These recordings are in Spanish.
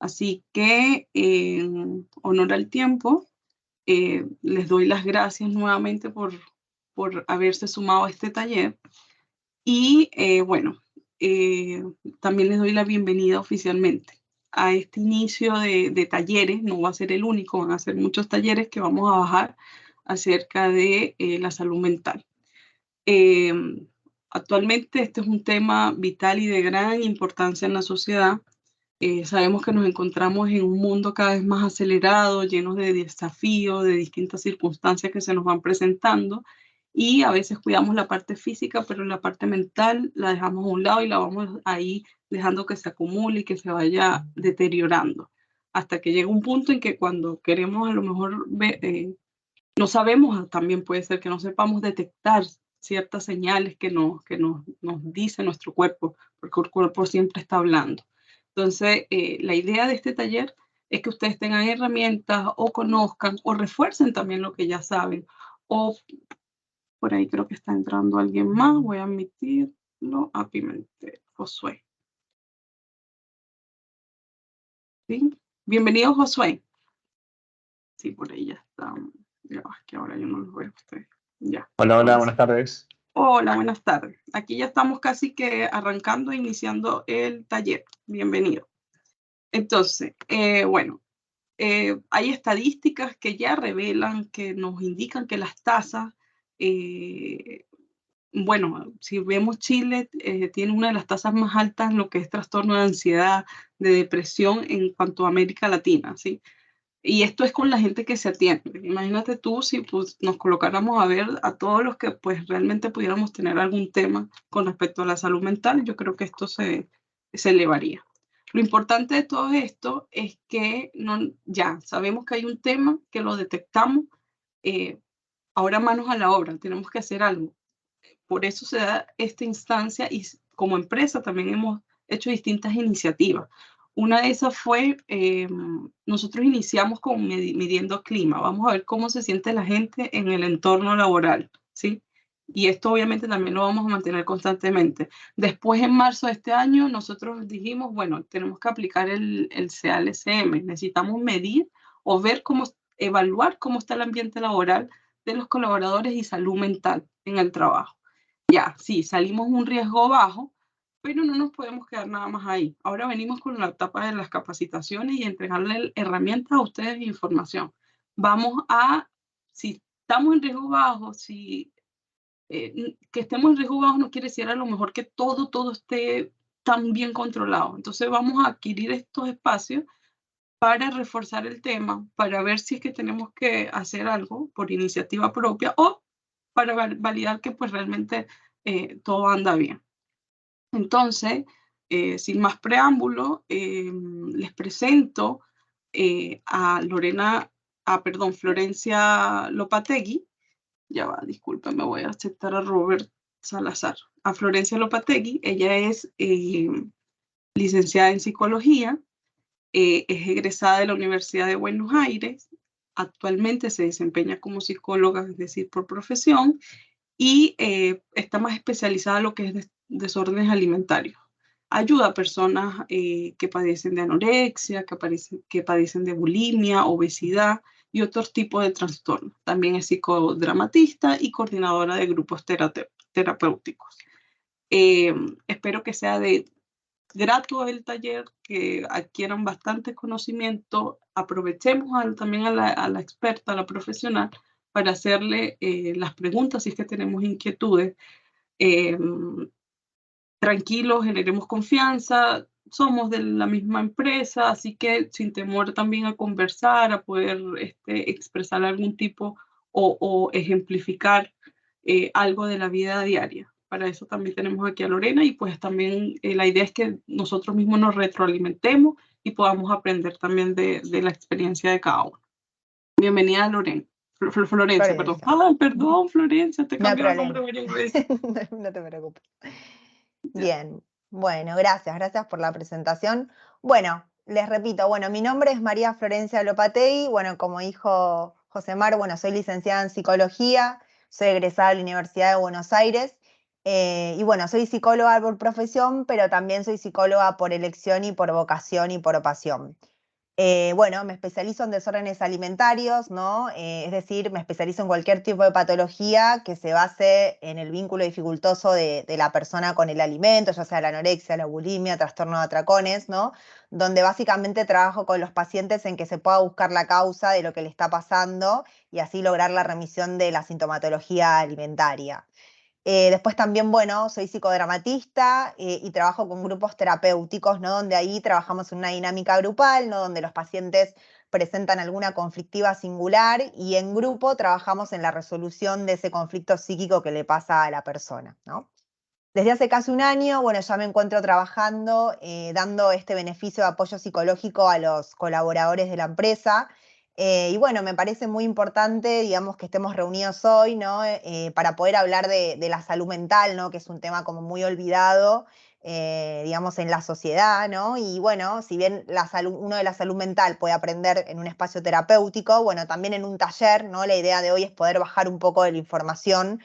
Así que, en honor al tiempo, les doy las gracias nuevamente por haberse sumado a este taller. Y bueno, también les doy la bienvenida oficialmente a este inicio de talleres. No va a ser el único, van a ser muchos talleres que vamos a bajar acerca de la salud mental. Eh, Actualmente este es un tema vital y de gran importancia en la sociedad. Sabemos que nos encontramos en un mundo cada vez más acelerado, lleno de desafíos, de distintas circunstancias que se nos van presentando, y a veces cuidamos la parte física, pero la parte mental la dejamos a un lado y la vamos ahí dejando que se acumule y que se vaya deteriorando, hasta que llega un punto en que cuando queremos a lo mejor no sabemos, también puede ser que no sepamos detectar ciertas señales que nos dice nuestro cuerpo, porque el cuerpo siempre está hablando. Entonces, la idea de este taller es que ustedes tengan herramientas o conozcan o refuercen también lo que ya saben. O por ahí creo que está entrando alguien más, voy a admitirlo, a Pimentel, Josué. ¿Sí? Bienvenido, Josué. Sí, por ahí ya está. Ya, es que ahora yo no los veo a ustedes. Ya. Hola, hola, Ahora sí. buenas tardes. Hola, buenas tardes. Aquí ya estamos casi que arrancando, iniciando el taller. Bienvenido. Entonces, bueno, hay estadísticas que ya revelan, que nos indican que las tasas, bueno, si vemos Chile, tiene una de las tasas más altas en lo que es trastorno de ansiedad, de depresión en cuanto a América Latina, ¿sí? Y esto es con la gente que se atiende. Imagínate tú si pues, nos colocáramos a ver a todos los que pues realmente pudiéramos tener algún tema con respecto a la salud mental, yo creo que esto se elevaría. Lo importante de todo esto es que ya sabemos que hay un tema, que lo detectamos, ahora manos a la obra, tenemos que hacer algo. Por eso se da esta instancia y como empresa también hemos hecho distintas iniciativas. Una de esas fue, nosotros iniciamos con midiendo clima. Vamos a ver cómo se siente la gente en el entorno laboral, ¿sí? Y esto obviamente también lo vamos a mantener constantemente. Después, en marzo de este año, nosotros dijimos, bueno, tenemos que aplicar el CALSM. Necesitamos medir o ver cómo, evaluar cómo está el ambiente laboral de los colaboradores y salud mental en el trabajo. Ya, sí, salimos un riesgo bajo, pero no nos podemos quedar nada más ahí. Ahora venimos con la etapa de las capacitaciones y entregarle herramientas a ustedes e información. Vamos a, si estamos en riesgo bajo, si que estemos en riesgo bajo no quiere decir a lo mejor que todo esté tan bien controlado. Entonces vamos a adquirir estos espacios para reforzar el tema, para ver si es que tenemos que hacer algo por iniciativa propia o para validar que pues realmente todo anda bien. Entonces, sin más preámbulo, les presento a Florencia Lopategui. Ya va, discúlpenme, voy a aceptar a Robert Salazar. A Florencia Lopategui, ella es licenciada en psicología, es egresada de la Universidad de Buenos Aires, actualmente se desempeña como psicóloga, es decir, por profesión, y está más especializada en lo que es desórdenes alimentarios. Ayuda a personas que padecen de anorexia, que padecen de bulimia, obesidad y otros tipos de trastornos. También es psicodramatista y coordinadora de grupos terapéuticos. Espero que sea de grato el taller, que adquieran bastante conocimiento. Aprovechemos también a la experta, a la profesional, para hacerle las preguntas si es que tenemos inquietudes. Eh, Tranquilos, generemos confianza, somos de la misma empresa, así que sin temor también a conversar, a poder expresar algún tipo o ejemplificar algo de la vida diaria. Para eso también tenemos aquí a Lorena y pues también la idea es que nosotros mismos nos retroalimentemos y podamos aprender también de la experiencia de cada uno. Bienvenida, Lorena. Florencia, perdón. Ah, perdón, Florencia, te cambié el nombre varias veces. No te preocupes. Bien, bueno, gracias por la presentación. Bueno, les repito, bueno, mi nombre es María Florencia Lopategui, bueno, como dijo Josemar, bueno, soy licenciada en psicología, soy egresada de la Universidad de Buenos Aires, y bueno, soy psicóloga por profesión, pero también soy psicóloga por elección y por vocación y por pasión. Bueno, me especializo en desórdenes alimentarios, ¿no? Es decir, me especializo en cualquier tipo de patología que se base en el vínculo dificultoso de la persona con el alimento, ya sea la anorexia, la bulimia, trastorno de atracones, ¿no? Donde básicamente trabajo con los pacientes en que se pueda buscar la causa de lo que le está pasando y así lograr la remisión de la sintomatología alimentaria. Después también, bueno, soy psicodramatista y trabajo con grupos terapéuticos, ¿no? Donde ahí trabajamos en una dinámica grupal, ¿no? Donde los pacientes presentan alguna conflictiva singular y en grupo trabajamos en la resolución de ese conflicto psíquico que le pasa a la persona, ¿no? Desde hace casi un año, bueno, ya me encuentro trabajando, dando este beneficio de apoyo psicológico a los colaboradores de la empresa. Y bueno, me parece muy importante, digamos, que estemos reunidos hoy, ¿no? Para poder hablar de la salud mental, ¿no? Que es un tema como muy olvidado, digamos, en la sociedad, ¿no? Y bueno, si bien uno de la salud mental puede aprender en un espacio terapéutico, bueno, también en un taller, ¿no? La idea de hoy es poder bajar un poco de la información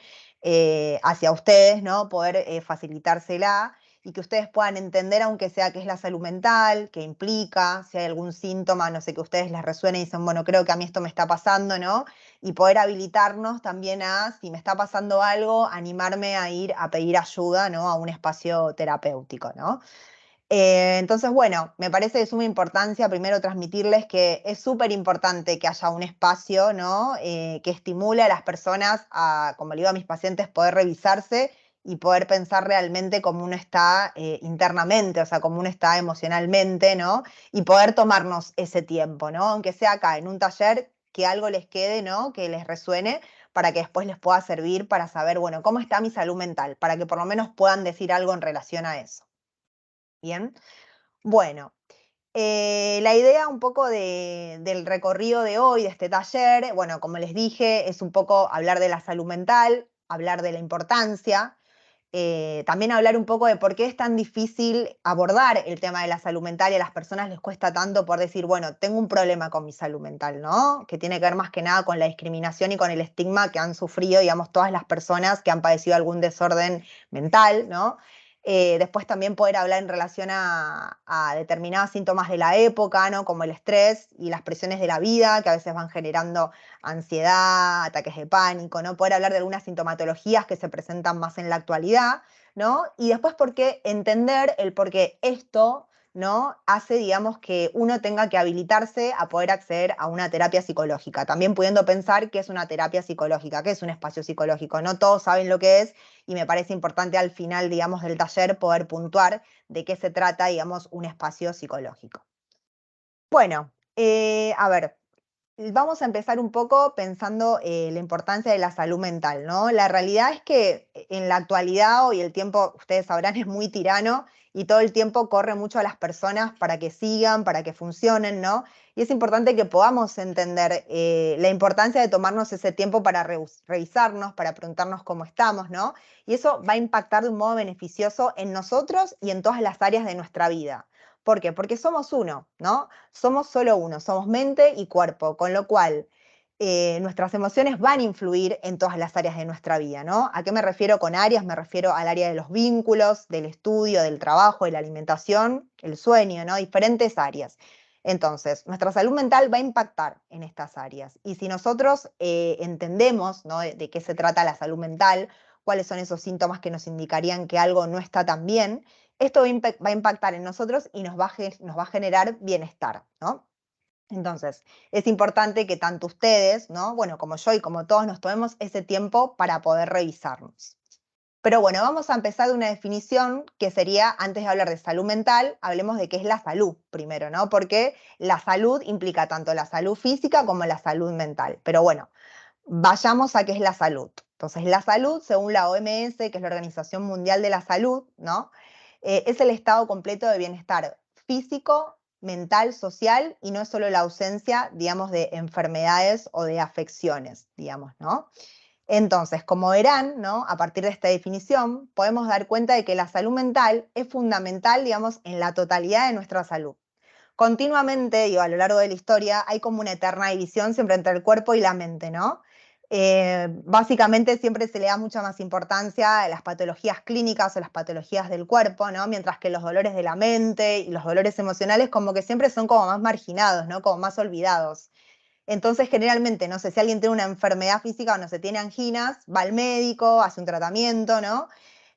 hacia ustedes, ¿no? Poder facilitársela y que ustedes puedan entender, aunque sea qué es la salud mental, qué implica, si hay algún síntoma, no sé, que a ustedes les resuene y dicen, bueno, creo que a mí esto me está pasando, ¿no? Y poder habilitarnos también a, si me está pasando algo, animarme a ir a pedir ayuda, ¿no? A un espacio terapéutico, ¿no? Entonces, bueno, me parece de suma importancia primero transmitirles que es súper importante que haya un espacio, ¿no? Que estimule a las personas a, como le digo a mis pacientes, poder revisarse y poder pensar realmente cómo uno está internamente, o sea, cómo uno está emocionalmente, ¿no? Y poder tomarnos ese tiempo, ¿no? Aunque sea acá en un taller, que algo les quede, ¿no? Que les resuene para que después les pueda servir para saber, bueno, cómo está mi salud mental, para que por lo menos puedan decir algo en relación a eso. Bien. Bueno, la idea un poco del recorrido de hoy, de este taller, bueno, como les dije, es un poco hablar de la salud mental, hablar de la importancia, también hablar un poco de por qué es tan difícil abordar el tema de la salud mental y a las personas les cuesta tanto por decir, bueno, tengo un problema con mi salud mental, ¿no? Que tiene que ver más que nada con la discriminación y con el estigma que han sufrido, digamos, todas las personas que han padecido algún desorden mental, ¿no? Después también poder hablar en relación a determinados síntomas de la época, ¿no? Como el estrés y las presiones de la vida, que a veces van generando ansiedad, ataques de pánico, ¿no? Poder hablar de algunas sintomatologías que se presentan más en la actualidad, ¿no? Y después entender el por qué esto, ¿no? Hace, digamos, que uno tenga que habilitarse a poder acceder a una terapia psicológica. También pudiendo pensar qué es una terapia psicológica, qué es un espacio psicológico. No todos saben lo que es y me parece importante al final, digamos, del taller poder puntuar de qué se trata, digamos, un espacio psicológico. Bueno, a ver, vamos a empezar un poco pensando la importancia de la salud mental, ¿no? La realidad es que en la actualidad, hoy el tiempo, ustedes sabrán, es muy tirano y todo el tiempo corre mucho a las personas para que sigan, para que funcionen, ¿no? Y es importante que podamos entender la importancia de tomarnos ese tiempo para revisarnos, para preguntarnos cómo estamos, ¿no? Y eso va a impactar de un modo beneficioso en nosotros y en todas las áreas de nuestra vida. ¿Por qué? Porque somos uno, ¿no? Somos solo uno, somos mente y cuerpo, con lo cual nuestras emociones van a influir en todas las áreas de nuestra vida, ¿no? ¿A qué me refiero con áreas? Me refiero al área de los vínculos, del estudio, del trabajo, de la alimentación, el sueño, ¿no? Diferentes áreas. Entonces, nuestra salud mental va a impactar en estas áreas. Y si nosotros entendemos, ¿no? De qué se trata la salud mental, cuáles son esos síntomas que nos indicarían que algo no está tan bien, esto va a impactar en nosotros y nos va a generar bienestar, ¿no? Entonces, es importante que tanto ustedes, ¿no? Bueno, como yo y como todos nos tomemos ese tiempo para poder revisarnos. Pero bueno, vamos a empezar de una definición que sería, antes de hablar de salud mental, hablemos de qué es la salud primero, ¿no? Porque la salud implica tanto la salud física como la salud mental. Pero bueno, vayamos a qué es la salud. Entonces, la salud, según la OMS, que es la Organización Mundial de la Salud, ¿no? Es el estado completo de bienestar físico, mental, social, y no es solo la ausencia, digamos, de enfermedades o de afecciones, digamos, ¿no? Entonces, como verán, ¿no? A partir de esta definición, podemos dar cuenta de que la salud mental es fundamental, digamos, en la totalidad de nuestra salud. Continuamente, digo, a lo largo de la historia, hay como una eterna división siempre entre el cuerpo y la mente, ¿no? Básicamente siempre se le da mucha más importancia a las patologías clínicas o las patologías del cuerpo, ¿no? Mientras que los dolores de la mente y los dolores emocionales como que siempre son como más marginados, ¿no? Como más olvidados. Entonces, generalmente, no sé, si alguien tiene una enfermedad física o no sé, tiene anginas, va al médico, hace un tratamiento, ¿no?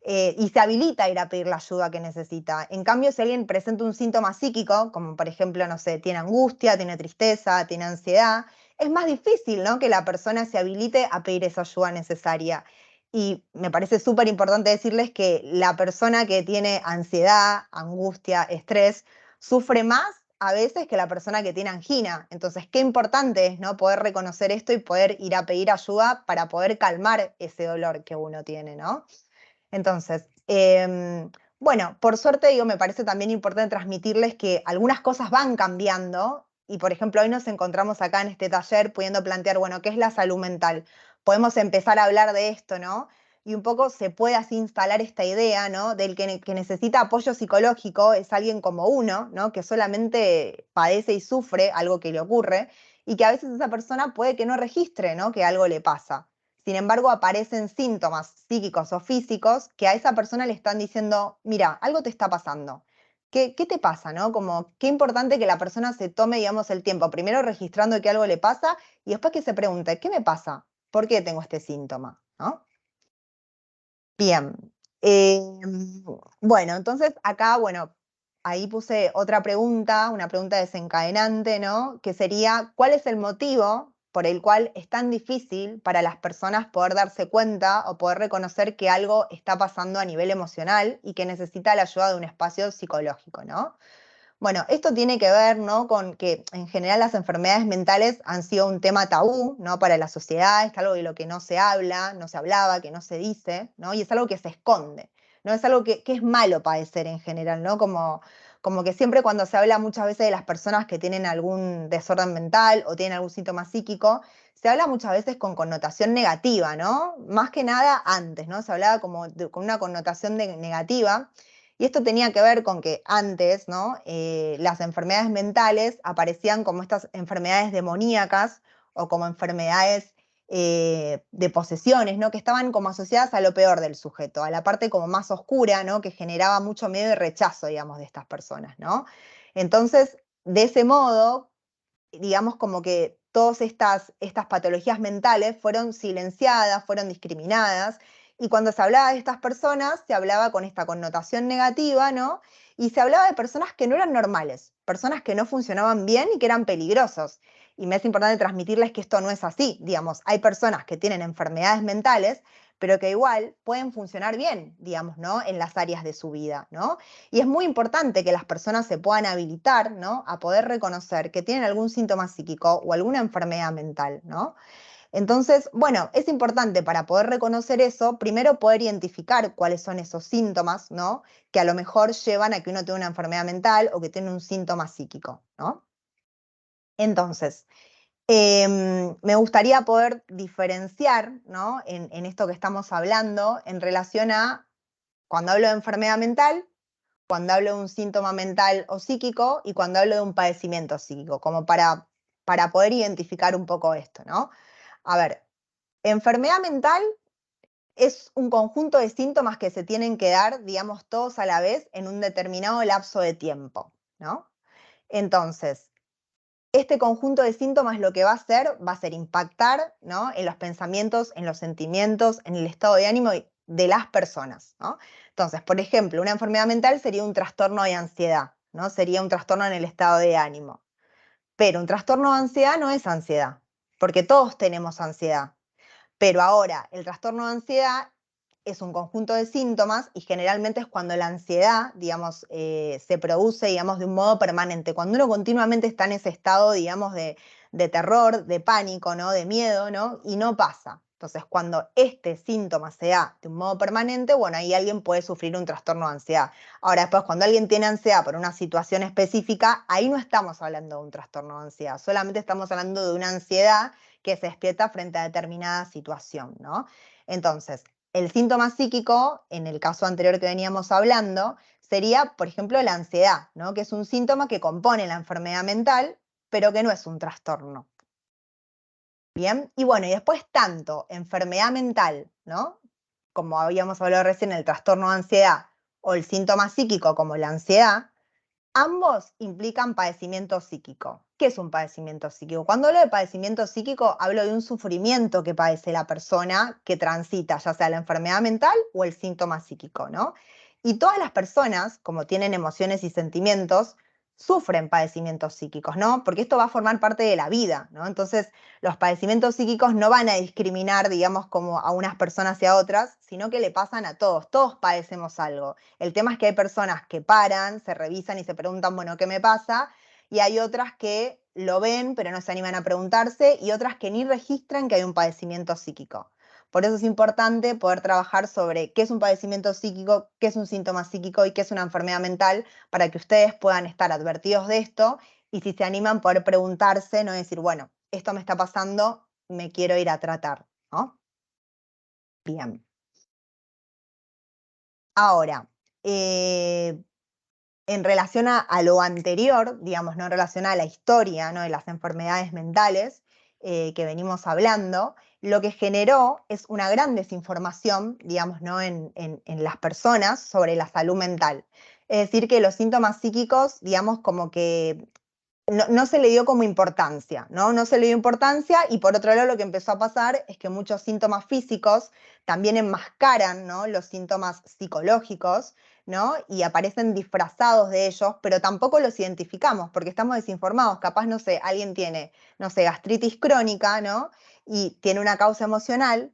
Y se habilita a ir a pedir la ayuda que necesita. En cambio, si alguien presenta un síntoma psíquico, como por ejemplo, no sé, tiene angustia, tiene tristeza, tiene ansiedad, es más difícil, ¿no? Que la persona se habilite a pedir esa ayuda necesaria. Y me parece súper importante decirles que la persona que tiene ansiedad, angustia, estrés, sufre más a veces que la persona que tiene angina. Entonces, qué importante es, ¿no? Poder reconocer esto y poder ir a pedir ayuda para poder calmar ese dolor que uno tiene, ¿no? Entonces, bueno, por suerte, digo, me parece también importante transmitirles que algunas cosas van cambiando y, por ejemplo, hoy nos encontramos acá en este taller pudiendo plantear, bueno, ¿qué es la salud mental? Podemos empezar a hablar de esto, ¿no? Y un poco se puede así instalar esta idea, ¿no? Del que necesita apoyo psicológico es alguien como uno, ¿no? Que solamente padece y sufre algo que le ocurre y que a veces esa persona puede que no registre, ¿no? Que algo le pasa. Sin embargo, aparecen síntomas psíquicos o físicos que a esa persona le están diciendo, mira, algo te está pasando. ¿Qué te pasa? ¿No? Como qué importante que la persona se tome, digamos, el tiempo, primero registrando que algo le pasa y después que se pregunte, ¿qué me pasa? ¿Por qué tengo este síntoma? ¿No? Bien. Bueno, entonces acá, bueno, ahí puse otra pregunta, una pregunta desencadenante, ¿no? Que sería, ¿cuál es el motivo por el cual es tan difícil para las personas poder darse cuenta o poder reconocer que algo está pasando a nivel emocional y que necesita la ayuda de un espacio psicológico, ¿no? Bueno, esto tiene que ver, ¿no? Con que en general las enfermedades mentales han sido un tema tabú, ¿no? Para la sociedad, es algo de lo que no se habla, no se hablaba, que no se dice, ¿no? Y es algo que se esconde, ¿no? Es algo que es malo padecer en general, ¿no? Como que siempre cuando se habla muchas veces de las personas que tienen algún desorden mental o tienen algún síntoma psíquico, se habla muchas veces con connotación negativa, ¿no? Más que nada antes, ¿no? Se hablaba como con una connotación negativa. Y esto tenía que ver con que antes, ¿no? Las enfermedades mentales aparecían como estas enfermedades demoníacas o como enfermedades de posesiones, ¿no? Que estaban como asociadas a lo peor del sujeto, a la parte como más oscura, ¿no? Que generaba mucho miedo y rechazo, digamos, de estas personas, ¿no? Entonces, de ese modo, digamos como que todas estas patologías mentales fueron silenciadas, fueron discriminadas, y cuando se hablaba de estas personas, se hablaba con esta connotación negativa, ¿no? Y se hablaba de personas que no eran normales, personas que no funcionaban bien y que eran peligrosos. Y me es importante transmitirles que esto no es así, digamos, hay personas que tienen enfermedades mentales, pero que igual pueden funcionar bien, digamos, ¿no? En las áreas de su vida, ¿no? Y es muy importante que las personas se puedan habilitar, ¿no? A poder reconocer que tienen algún síntoma psíquico o alguna enfermedad mental, ¿no? Entonces, bueno, es importante para poder reconocer eso, primero poder identificar cuáles son esos síntomas, ¿no? Que a lo mejor llevan a que uno tenga una enfermedad mental o que tiene un síntoma psíquico, ¿no? Entonces, me gustaría poder diferenciar, ¿no? En esto que estamos hablando en relación a cuando hablo de enfermedad mental, cuando hablo de un síntoma mental o psíquico y cuando hablo de un padecimiento psíquico, como para poder identificar un poco esto, ¿no? A ver, enfermedad mental es un conjunto de síntomas que se tienen que dar, digamos, todos a la vez en un determinado lapso de tiempo, ¿no? Entonces, este conjunto de síntomas lo que va a ser impactar, ¿no? En los pensamientos, en los sentimientos, en el estado de ánimo de las personas, ¿no? Entonces, por ejemplo, una enfermedad mental sería un trastorno de ansiedad, ¿no? Sería un trastorno en el estado de ánimo. Pero un trastorno de ansiedad no es ansiedad, porque todos tenemos ansiedad. Pero ahora, el trastorno de ansiedad es un conjunto de síntomas y generalmente es cuando la ansiedad, digamos, se produce, digamos, de un modo permanente. Cuando uno continuamente está en ese estado, digamos, de terror, de pánico, ¿no? De miedo, ¿no? Y no pasa. Entonces, cuando este síntoma se da de un modo permanente, bueno, ahí alguien puede sufrir un trastorno de ansiedad. Ahora, después, cuando alguien tiene ansiedad por una situación específica, ahí no estamos hablando de un trastorno de ansiedad, solamente estamos hablando de una ansiedad que se despierta frente a determinada situación, ¿no? Entonces, el síntoma psíquico, en el caso anterior que veníamos hablando, sería, por ejemplo, la ansiedad, ¿no? Que es un síntoma que compone la enfermedad mental, pero que no es un trastorno. Bien, y bueno, y después tanto enfermedad mental, ¿no? Como habíamos hablado recién, el trastorno de ansiedad o el síntoma psíquico como la ansiedad, ambos implican padecimiento psíquico. ¿Qué es un padecimiento psíquico? Cuando hablo de padecimiento psíquico, hablo de un sufrimiento que padece la persona que transita, ya sea la enfermedad mental o el síntoma psíquico, ¿no? Y todas las personas, como tienen emociones y sentimientos, sufren padecimientos psíquicos, ¿no? Porque esto va a formar parte de la vida, ¿no? Entonces, los padecimientos psíquicos no van a discriminar, digamos, como a unas personas y a otras, sino que le pasan a todos padecemos algo. El tema es que hay personas que paran, se revisan y se preguntan, bueno, ¿qué me pasa? Y hay otras que lo ven, pero no se animan a preguntarse, y otras que ni registran que hay un padecimiento psíquico. Por eso es importante poder trabajar sobre qué es un padecimiento psíquico, qué es un síntoma psíquico y qué es una enfermedad mental, para que ustedes puedan estar advertidos de esto y si se animan poder preguntarse, no decir, bueno, esto me está pasando, me quiero ir a tratar, ¿no? Bien. Ahora, en relación a lo anterior, digamos, no en relación a la historia, ¿no?, de las enfermedades mentales que venimos hablando, lo que generó es una gran desinformación, digamos, ¿no?, en las personas sobre la salud mental. Es decir, que los síntomas psíquicos, digamos, como que no se le dio como importancia, ¿no? No se le dio importancia, y por otro lado lo que empezó a pasar es que muchos síntomas físicos también enmascaran, ¿no?, los síntomas psicológicos, ¿no? Y aparecen disfrazados de ellos, pero tampoco los identificamos porque estamos desinformados. Capaz, no sé, alguien tiene, no sé, gastritis crónica, ¿no? Y tiene una causa emocional,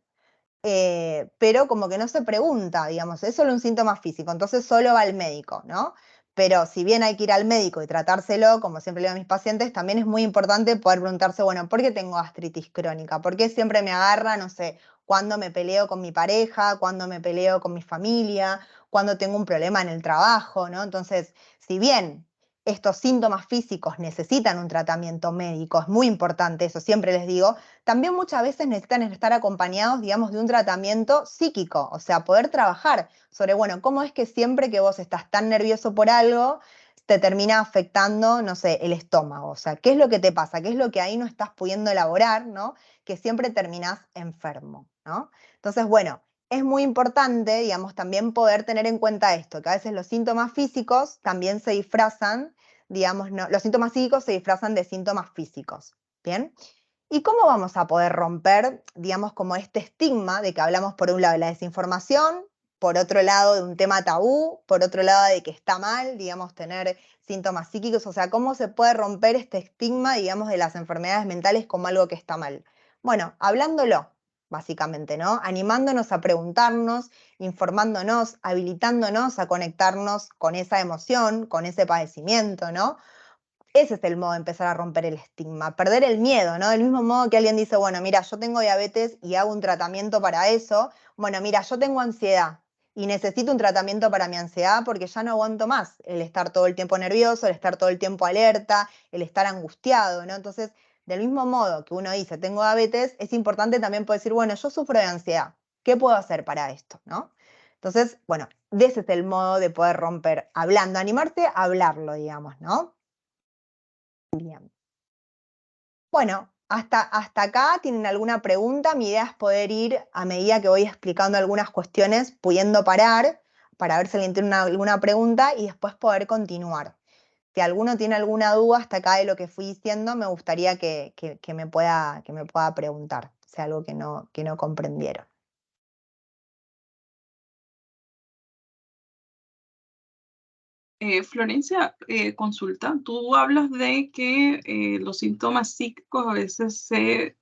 pero como que no se pregunta, digamos, es solo un síntoma físico, entonces solo va al médico, ¿no? Pero si bien hay que ir al médico y tratárselo, como siempre le digo a mis pacientes, también es muy importante poder preguntarse, bueno, ¿por qué tengo gastritis crónica? ¿Por qué siempre me agarra, no sé, cuando me peleo con mi pareja, cuando me peleo con mi familia, cuando tengo un problema en el trabajo, ¿no? Entonces, si bien estos síntomas físicos necesitan un tratamiento médico, es muy importante eso, siempre les digo, también muchas veces necesitan estar acompañados, digamos, de un tratamiento psíquico, o sea, poder trabajar sobre, bueno, cómo es que siempre que vos estás tan nervioso por algo, te termina afectando, no sé, el estómago, o sea, ¿qué es lo que te pasa? ¿Qué es lo que ahí no estás pudiendo elaborar, ¿no? Que siempre terminás enfermo, ¿no? Entonces, bueno, es muy importante, digamos, también poder tener en cuenta esto, que a veces los síntomas físicos también se disfrazan, digamos, no, los síntomas psíquicos se disfrazan de síntomas físicos, ¿bien? ¿Y cómo vamos a poder romper, digamos, como este estigma de que hablamos por un lado de la desinformación, por otro lado de un tema tabú, por otro lado de que está mal, digamos, tener síntomas psíquicos? O sea, ¿cómo se puede romper este estigma, digamos, de las enfermedades mentales como algo que está mal? Bueno, hablándolo, básicamente, ¿no? Animándonos a preguntarnos, informándonos, habilitándonos a conectarnos con esa emoción, con ese padecimiento, ¿no? Ese es el modo de empezar a romper el estigma, perder el miedo, ¿no? Del mismo modo que alguien dice, bueno, mira, yo tengo diabetes y hago un tratamiento para eso. Bueno, mira, yo tengo ansiedad y necesito un tratamiento para mi ansiedad porque ya no aguanto más el estar todo el tiempo nervioso, el estar todo el tiempo alerta, el estar angustiado, ¿no? Entonces, del mismo modo que uno dice, tengo diabetes, es importante también poder decir, bueno, yo sufro de ansiedad, ¿qué puedo hacer para esto, ¿no? Entonces, bueno, de ese es el modo de poder romper, hablando, animarte a hablarlo, digamos, ¿no? Bien. Bueno, hasta acá, ¿tienen alguna pregunta? Mi idea es poder ir, a medida que voy explicando algunas cuestiones, pudiendo parar para ver si alguien tiene alguna pregunta y después poder continuar. Si alguno tiene alguna duda hasta acá de lo que fui diciendo, me gustaría que me pueda preguntar, si algo que no comprendieron. Florencia, consulta, tú hablas de que los síntomas psíquicos a veces se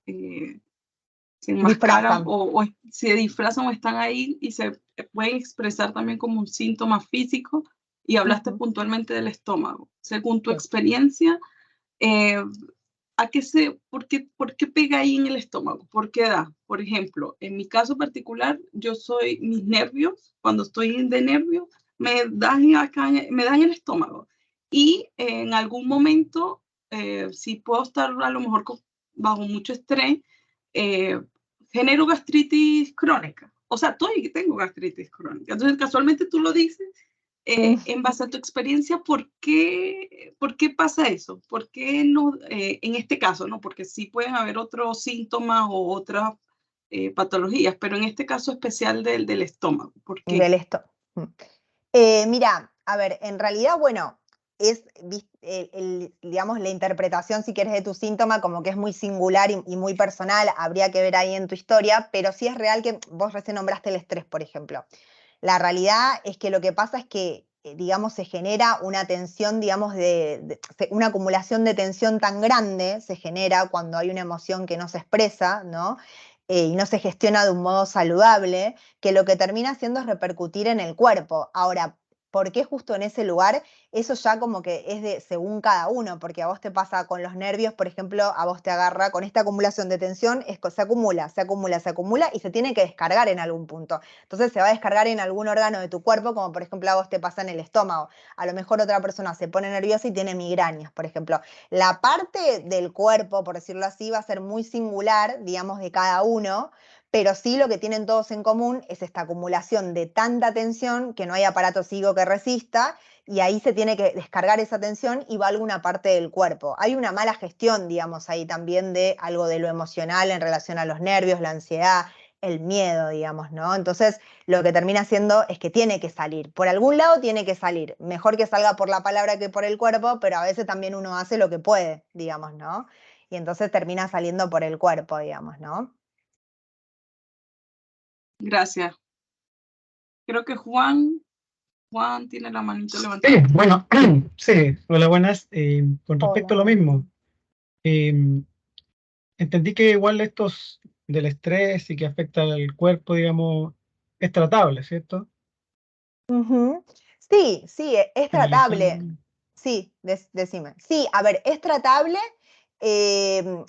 enmascaran Disfrazan. o se disfrazan o están ahí y se pueden expresar también como un síntoma físico, y hablaste Ujú. puntualmente del estómago. Según tu Sí. experiencia, eh, por qué pega ahí en el estómago? ¿Por qué da? Por ejemplo, en mi caso particular, mis nervios, cuando estoy de nervios, me dan el estómago. Y en algún momento, si puedo estar a lo mejor bajo mucho estrés, eh, genero gastritis crónica. O sea, tengo gastritis crónica. Entonces, casualmente tú lo dices En base a tu experiencia, por qué pasa eso? ¿Por qué no, en este caso, no? Porque sí pueden haber otros síntomas o otras patologías, pero en este caso especial del estómago, ¿por qué? Del esto. Mm. Mira, a ver, en realidad, bueno, es, digamos, la interpretación, si quieres, de tu síntoma, como que es muy singular y muy personal, habría que ver ahí en tu historia, pero sí es real que vos recién nombraste el estrés, por ejemplo. La realidad es que lo que pasa es que, digamos, se genera una tensión, digamos, una acumulación de tensión tan grande, se genera cuando hay una emoción que no se expresa, ¿no? Y no se gestiona de un modo saludable, que lo que termina haciendo es repercutir en el cuerpo. Ahora, ¿por qué justo en ese lugar? Eso ya como que es de según cada uno, porque a vos te pasa con los nervios, por ejemplo, a vos te agarra con esta acumulación de tensión, se acumula, se acumula, se acumula y se tiene que descargar en algún punto. Entonces se va a descargar en algún órgano de tu cuerpo, como por ejemplo a vos te pasa en el estómago. A lo mejor otra persona se pone nerviosa y tiene migrañas, por ejemplo. La parte del cuerpo, por decirlo así, va a ser muy singular, digamos, de cada uno, pero sí lo que tienen todos en común es esta acumulación de tanta tensión que no hay aparato psíquico que resista y ahí se tiene que descargar esa tensión y va a alguna parte del cuerpo. Hay una mala gestión, digamos, ahí también de algo de lo emocional en relación a los nervios, la ansiedad, el miedo, digamos, ¿no? Entonces, lo que termina siendo es que tiene que salir. Por algún lado tiene que salir. Mejor que salga por la palabra que por el cuerpo, pero a veces también uno hace lo que puede, digamos, ¿no? Y entonces termina saliendo por el cuerpo, digamos, ¿no? Gracias. Creo que Juan tiene la manito Sí, levantada. bueno, sí, hola, buenas. Con respecto a lo Hola. mismo, eh, entendí que igual estos del estrés y que afecta al cuerpo, digamos, es tratable, ¿cierto? Ujú. Sí, sí, es tratable. Finalizando. Sí, decime. Sí, a ver, es tratable.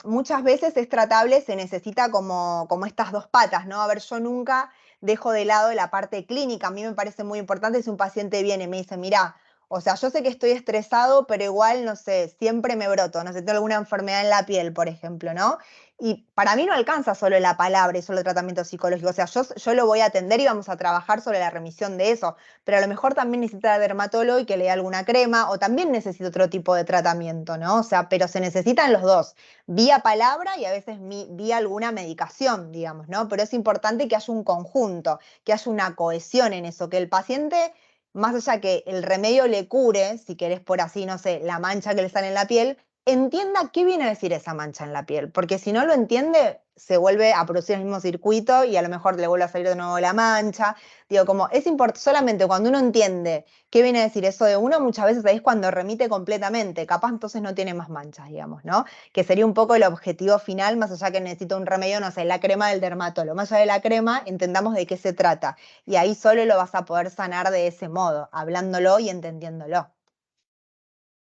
Muchas veces es tratable, se necesita como estas dos patas, ¿no? A ver, yo nunca dejo de lado la parte clínica. A mí me parece muy importante si un paciente viene y me dice, mira, o sea, yo sé que estoy estresado, pero igual, no sé, siempre me broto, no sé, tengo alguna enfermedad en la piel, por ejemplo, ¿no? Y para mí no alcanza solo la palabra y solo el tratamiento psicológico. O sea, yo lo voy a atender y vamos a trabajar sobre la remisión de eso, pero a lo mejor también necesita dermatólogo y que le dé alguna crema, o también necesita otro tipo de tratamiento, ¿no? O sea, pero se necesitan los dos, vía palabra y a veces vía alguna medicación, digamos, ¿no? Pero es importante que haya un conjunto, que haya una cohesión en eso, que el paciente, más allá que el remedio le cure, si querés por así, no sé, la mancha que le sale en la piel, entienda qué viene a decir esa mancha en la piel, porque si no lo entiende, se vuelve a producir el mismo circuito y a lo mejor le vuelve a salir de nuevo la mancha. Digo, como es importante, solamente cuando uno entiende qué viene a decir eso de uno, muchas veces ahí es cuando remite completamente, capaz entonces no tiene más manchas, digamos, ¿no? Que sería un poco el objetivo final, más allá que necesita un remedio, no sé, la crema del dermatólogo, más allá de la crema, entendamos de qué se trata, y ahí solo lo vas a poder sanar de ese modo, hablándolo y entendiéndolo.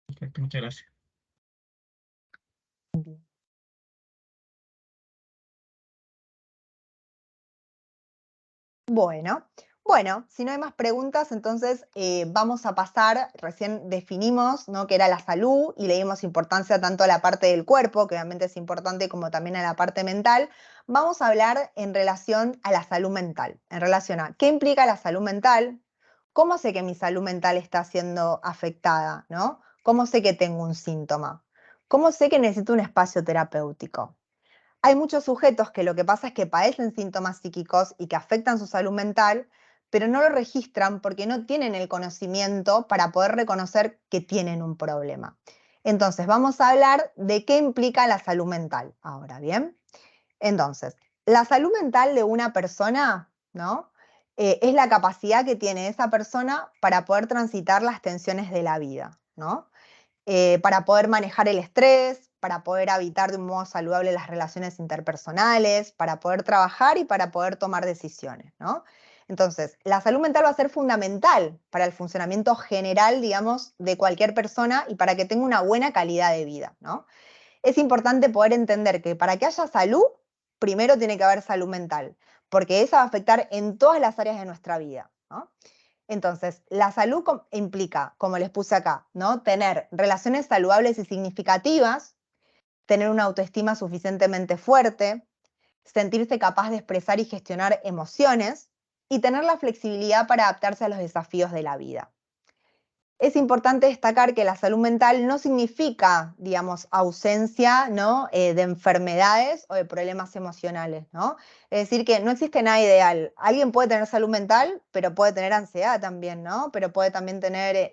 Perfecto, muchas gracias. Bueno, bueno, si no hay más preguntas, entonces vamos a pasar, recién definimos, ¿no?, que era la salud y le dimos importancia tanto a la parte del cuerpo, que obviamente es importante, como también a la parte mental. Vamos a hablar en relación a la salud mental, en relación a qué implica la salud mental, cómo sé que mi salud mental está siendo afectada, ¿no? ¿Cómo sé que tengo un síntoma? ¿Cómo sé que necesito un espacio terapéutico? Hay muchos sujetos que lo que pasa es que padecen síntomas psíquicos y que afectan su salud mental, pero no lo registran porque no tienen el conocimiento para poder reconocer que tienen un problema. Entonces, vamos a hablar de qué implica la salud mental. Ahora, ¿bien? Entonces, la salud mental de una persona, ¿no? Es la capacidad que tiene esa persona para poder transitar las tensiones de la vida, ¿no? Para poder manejar el estrés, para poder habitar de un modo saludable las relaciones interpersonales, para poder trabajar y para poder tomar decisiones, ¿no? Entonces, la salud mental va a ser fundamental para el funcionamiento general, digamos, de cualquier persona y para que tenga una buena calidad de vida, ¿no? Es importante poder entender que para que haya salud, primero tiene que haber salud mental, porque esa va a afectar en todas las áreas de nuestra vida, ¿no? Entonces, la salud implica, como les puse acá, ¿no?, tener relaciones saludables y significativas, tener una autoestima suficientemente fuerte, sentirse capaz de expresar y gestionar emociones y tener la flexibilidad para adaptarse a los desafíos de la vida. es importante destacar que la salud mental no significa, digamos, ausencia, ¿no? De enfermedades o de problemas emocionales, ¿no? Es decir, que no existe nada ideal. Alguien puede tener salud mental, pero puede tener ansiedad también, ¿no? Pero puede también tener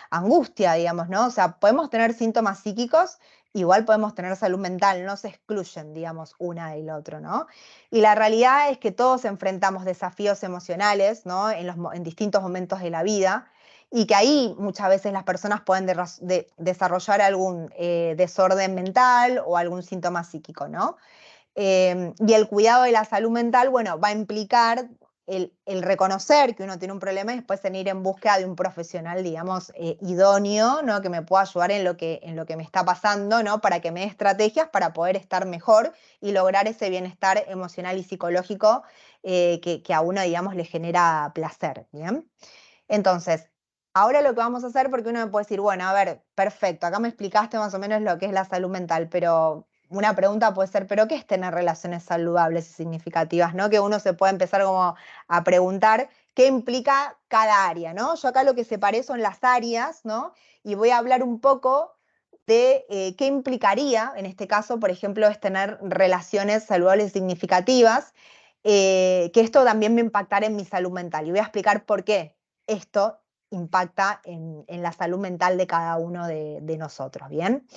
angustia, digamos, ¿no? O sea, podemos tener síntomas psíquicos, igual podemos tener salud mental, no se excluyen, digamos, una del otro, ¿no? Y la realidad es que todos enfrentamos desafíos emocionales, ¿no? En distintos momentos de la vida, y que ahí muchas veces las personas pueden desarrollar algún desorden mental o algún síntoma psíquico, ¿no? Y el cuidado de la salud mental, bueno, va a implicar el reconocer que uno tiene un problema y después en ir en búsqueda de un profesional, digamos, idóneo, ¿no? Que me pueda ayudar en lo que me está pasando, ¿no? Para que me dé estrategias para poder estar mejor y lograr ese bienestar emocional y psicológico que a uno, digamos, le genera placer, ¿bien? Entonces, ahora lo que vamos a hacer, porque uno me puede decir, bueno, a ver, perfecto, acá me explicaste más o menos lo que es la salud mental, pero una pregunta puede ser, ¿pero qué es tener relaciones saludables y significativas? ¿No? Que uno se puede empezar como a preguntar qué implica cada área, ¿no? Yo acá lo que separé son las áreas, ¿no? Y voy a hablar un poco de qué implicaría, en este caso, por ejemplo, es tener relaciones saludables y significativas, que esto también me impactará en mi salud mental. Y voy a explicar por qué esto impacta en la salud mental de cada uno de nosotros, ¿bien?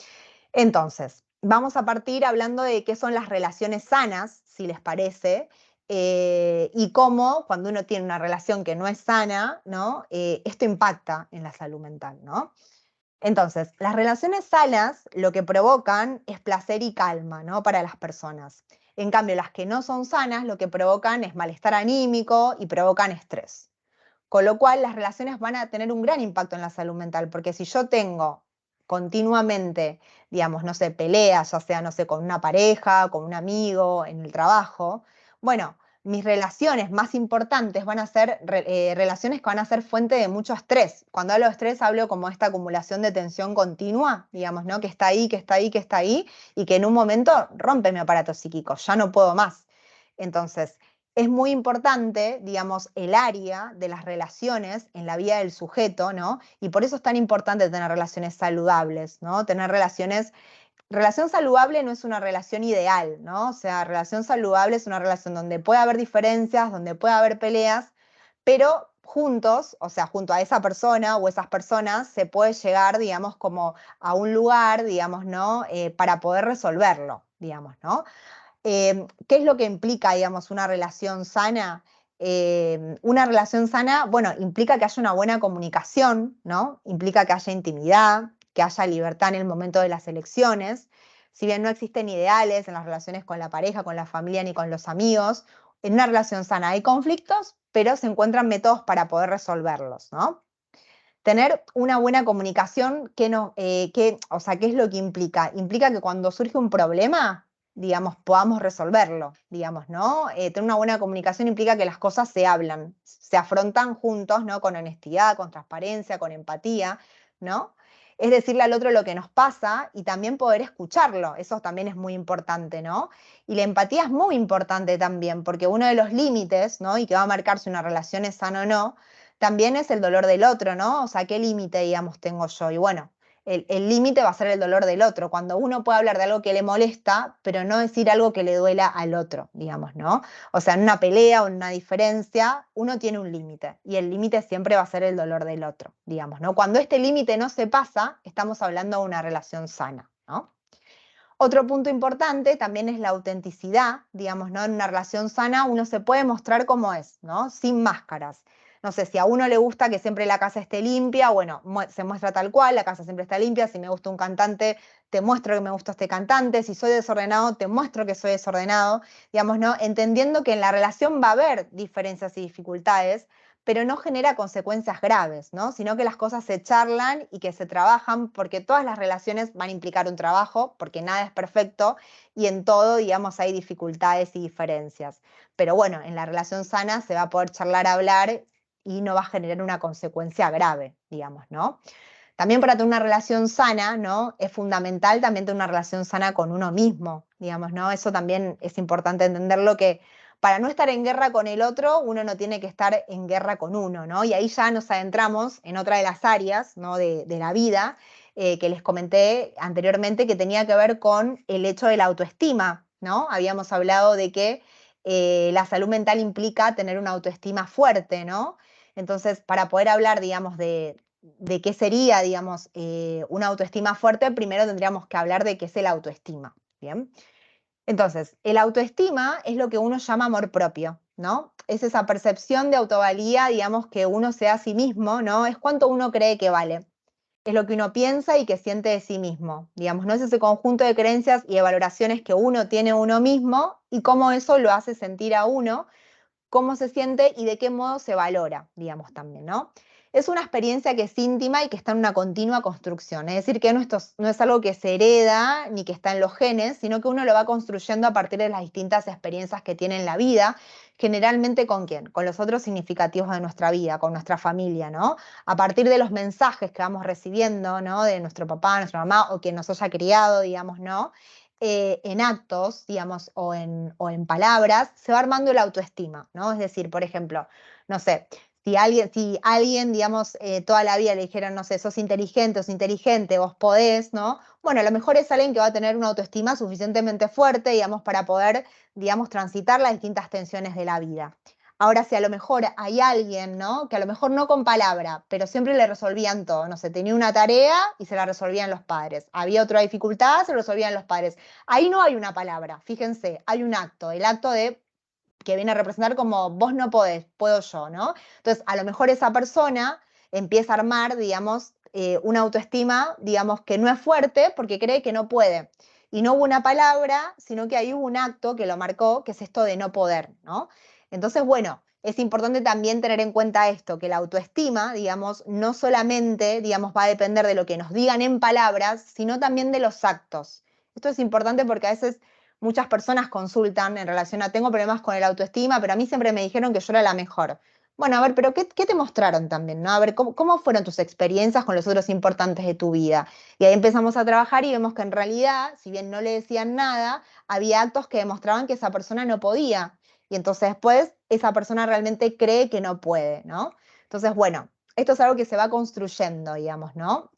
Entonces, vamos a partir hablando de qué son las relaciones sanas, si les parece, y cómo cuando uno tiene una relación que no es sana, ¿no? Esto impacta en la salud mental, ¿no? Entonces, las relaciones sanas lo que provocan es placer y calma, ¿no? Para las personas. En cambio, las que no son sanas lo que provocan es malestar anímico y provocan estrés. Con lo cual, las relaciones van a tener un gran impacto en la salud mental, porque si yo tengo continuamente, digamos, no sé, peleas, ya sea, no sé, con una pareja, con un amigo, en el trabajo, bueno, mis relaciones más importantes van a ser relaciones que van a ser fuente de mucho estrés. Cuando hablo de estrés, hablo como esta acumulación de tensión continua, digamos, ¿no? Que está ahí, que está ahí, que está ahí, y que en un momento rompe mi aparato psíquico, ya no puedo más. Entonces, es muy importante, digamos, el área de las relaciones en la vida del sujeto, ¿no? Y por eso es tan importante tener relaciones saludables, ¿no? Relación saludable no es una relación ideal, ¿no? O sea, relación saludable es una relación donde puede haber diferencias, donde puede haber peleas, pero juntos, o sea, junto a esa persona o esas personas, se puede llegar, digamos, como a un lugar, digamos, ¿no? Para poder resolverlo, digamos, ¿no? ¿Qué es lo que implica, digamos, una relación sana? Una relación sana, bueno, implica que haya una buena comunicación, ¿no? Implica que haya intimidad, que haya libertad en el momento de las elecciones. Si bien no existen ideales en las relaciones con la pareja, con la familia ni con los amigos, en una relación sana hay conflictos, pero se encuentran métodos para poder resolverlos, ¿no? Tener una buena comunicación, o sea, ¿qué es lo que implica? Implica que cuando surge un problema, digamos, podamos resolverlo, digamos, ¿no? Tener una buena comunicación implica que las cosas se hablan, se afrontan juntos, ¿no? Con honestidad, con transparencia, con empatía, ¿no? Es decirle al otro lo que nos pasa y también poder escucharlo, eso también es muy importante, ¿no? Y la empatía es muy importante también, porque uno de los límites, ¿no? Y que va a marcar si una relación es sana o no, también es el dolor del otro, ¿no? O sea, ¿qué límite, digamos, tengo yo? Y bueno, el límite va a ser el dolor del otro, cuando uno puede hablar de algo que le molesta, pero no decir algo que le duela al otro, digamos, ¿no? O sea, en una pelea o en una diferencia, uno tiene un límite, y el límite siempre va a ser el dolor del otro, digamos, ¿no? Cuando este límite no se pasa, estamos hablando de una relación sana, ¿no? Otro punto importante también es la autenticidad, digamos, ¿no? En una relación sana uno se puede mostrar como es, ¿no? Sin máscaras. No sé, si a uno le gusta que siempre la casa esté limpia, bueno, se muestra tal cual, la casa siempre está limpia. Si me gusta un cantante, te muestro que me gusta este cantante. Si soy desordenado, te muestro que soy desordenado. Digamos, ¿no? Entendiendo que en la relación va a haber diferencias y dificultades, pero no genera consecuencias graves, ¿no? Sino que las cosas se charlan y que se trabajan, porque todas las relaciones van a implicar un trabajo, porque nada es perfecto y en todo, digamos, hay dificultades y diferencias. Pero bueno, en la relación sana se va a poder charlar, hablar y no va a generar una consecuencia grave, digamos, ¿no? También para tener una relación sana, ¿no? Es fundamental también tener una relación sana con uno mismo, digamos, ¿no? Eso también es importante entenderlo, que para no estar en guerra con el otro, uno no tiene que estar en guerra con uno, ¿no? Y ahí ya nos adentramos en otra de las áreas, ¿no? de la vida, que les comenté anteriormente, que tenía que ver con el hecho de la autoestima, ¿no? Habíamos hablado de que la salud mental implica tener una autoestima fuerte, ¿no? Entonces, para poder hablar, digamos, de qué sería, digamos, una autoestima fuerte, primero tendríamos que hablar de qué es el autoestima, ¿bien? Entonces, el autoestima es lo que uno llama amor propio, ¿no? Es esa percepción de autovalía, digamos, que uno se da a sí mismo, ¿no? Es cuánto uno cree que vale. Es lo que uno piensa y que siente de sí mismo, digamos, ¿no? Es ese conjunto de creencias y de valoraciones que uno tiene uno mismo y cómo eso lo hace sentir a uno, cómo se siente y de qué modo se valora, digamos también, ¿no? Es una experiencia que es íntima y que está en una continua construcción, es decir, que no es algo que se hereda ni que está en los genes, sino que uno lo va construyendo a partir de las distintas experiencias que tiene en la vida, generalmente ¿con quién? Con los otros significativos de nuestra vida, con nuestra familia, ¿no? A partir de los mensajes que vamos recibiendo, ¿no? De nuestro papá, nuestra mamá o quien nos haya criado, digamos, ¿no? En actos, digamos, o en palabras, se va armando la autoestima, ¿no? Es decir, por ejemplo, no sé, si alguien, digamos, toda la vida le dijeron, no sé, sos inteligente, vos podés, ¿no? Bueno, a lo mejor es alguien que va a tener una autoestima suficientemente fuerte, digamos, para poder, digamos, transitar las distintas tensiones de la vida. Ahora, si a lo mejor hay alguien, ¿no? Que a lo mejor no con palabra, pero siempre le resolvían todo, no sé, tenía una tarea y se la resolvían los padres. Había otra dificultad, se lo resolvían los padres. Ahí no hay una palabra, fíjense, hay un acto, el acto de que viene a representar como vos no podés, puedo yo, ¿no? Entonces, a lo mejor esa persona empieza a armar, digamos, una autoestima, digamos, que no es fuerte porque cree que no puede. Y no hubo una palabra, sino que ahí hubo un acto que lo marcó, que es esto de no poder, ¿no? Entonces, bueno, es importante también tener en cuenta esto, que la autoestima, digamos, no solamente, digamos, va a depender de lo que nos digan en palabras, sino también de los actos. Esto es importante porque a veces muchas personas consultan en relación a tengo problemas con el autoestima, pero a mí siempre me dijeron que yo era la mejor. Bueno, a ver, pero ¿qué te mostraron también, ¿no? A ver, ¿cómo fueron tus experiencias con los otros importantes de tu vida? Y ahí empezamos a trabajar y vemos que en realidad, si bien no le decían nada, había actos que demostraban que esa persona no podía. Y entonces después esa persona realmente cree que no puede, ¿no? Entonces, bueno, esto es algo que se va construyendo, digamos, ¿no?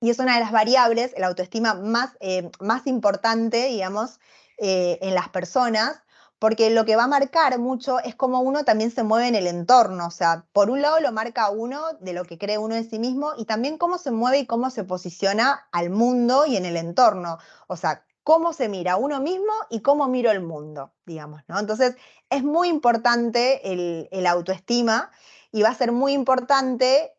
Y es una de las variables, la autoestima más importante, digamos, en las personas, porque lo que va a marcar mucho es cómo uno también se mueve en el entorno. O sea, por un lado lo marca uno de lo que cree uno de sí mismo y también cómo se mueve y cómo se posiciona al mundo y en el entorno. O sea, cómo se mira uno mismo y cómo miro el mundo, digamos, ¿no? Entonces, es muy importante el autoestima y va a ser muy importante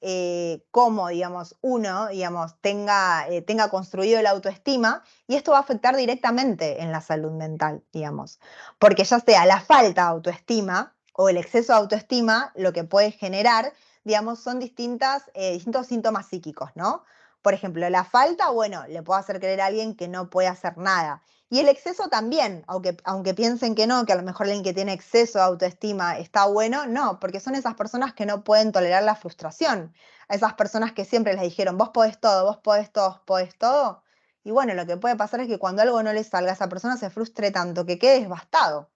cómo, digamos, uno, digamos, tenga construido la autoestima y esto va a afectar directamente en la salud mental, digamos, porque ya sea la falta de autoestima o el exceso de autoestima, lo que puede generar, digamos, son distintos síntomas psíquicos, ¿no? Por ejemplo, la falta, bueno, le puede hacer creer a alguien que no puede hacer nada. Y el exceso también, aunque piensen que no, que a lo mejor alguien que tiene exceso de autoestima está bueno, no, porque son esas personas que no pueden tolerar la frustración. A esas personas que siempre les dijeron, vos podés todo, vos podés todo. Y bueno, lo que puede pasar es que cuando algo no le salga, esa persona se frustre tanto que quede devastado.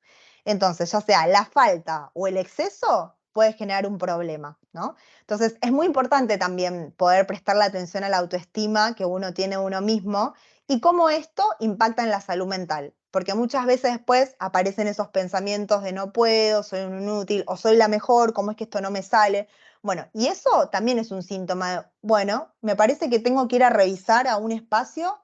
Entonces, ya sea la falta o el exceso, puede generar un problema, ¿no? Entonces, es muy importante también poder prestarle atención a la autoestima que uno tiene uno mismo y cómo esto impacta en la salud mental. Porque muchas veces después aparecen esos pensamientos de no puedo, soy un inútil o soy la mejor, ¿cómo es que esto no me sale? Bueno, y eso también es un síntoma de, bueno, me parece que tengo que ir a revisar a un espacio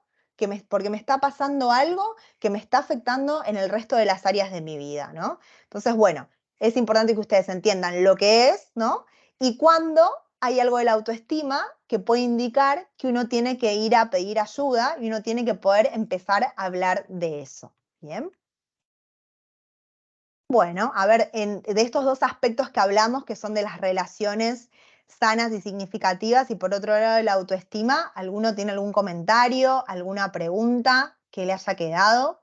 porque me está pasando algo que me está afectando en el resto de las áreas de mi vida, ¿no? Entonces, bueno, es importante que ustedes entiendan lo que es, ¿no? Y cuándo hay algo de la autoestima que puede indicar que uno tiene que ir a pedir ayuda y uno tiene que poder empezar a hablar de eso. ¿Bien? Bueno, a ver, de estos dos aspectos que hablamos, que son de las relaciones sanas y significativas, y por otro lado de la autoestima, ¿alguno tiene algún comentario, alguna pregunta que le haya quedado?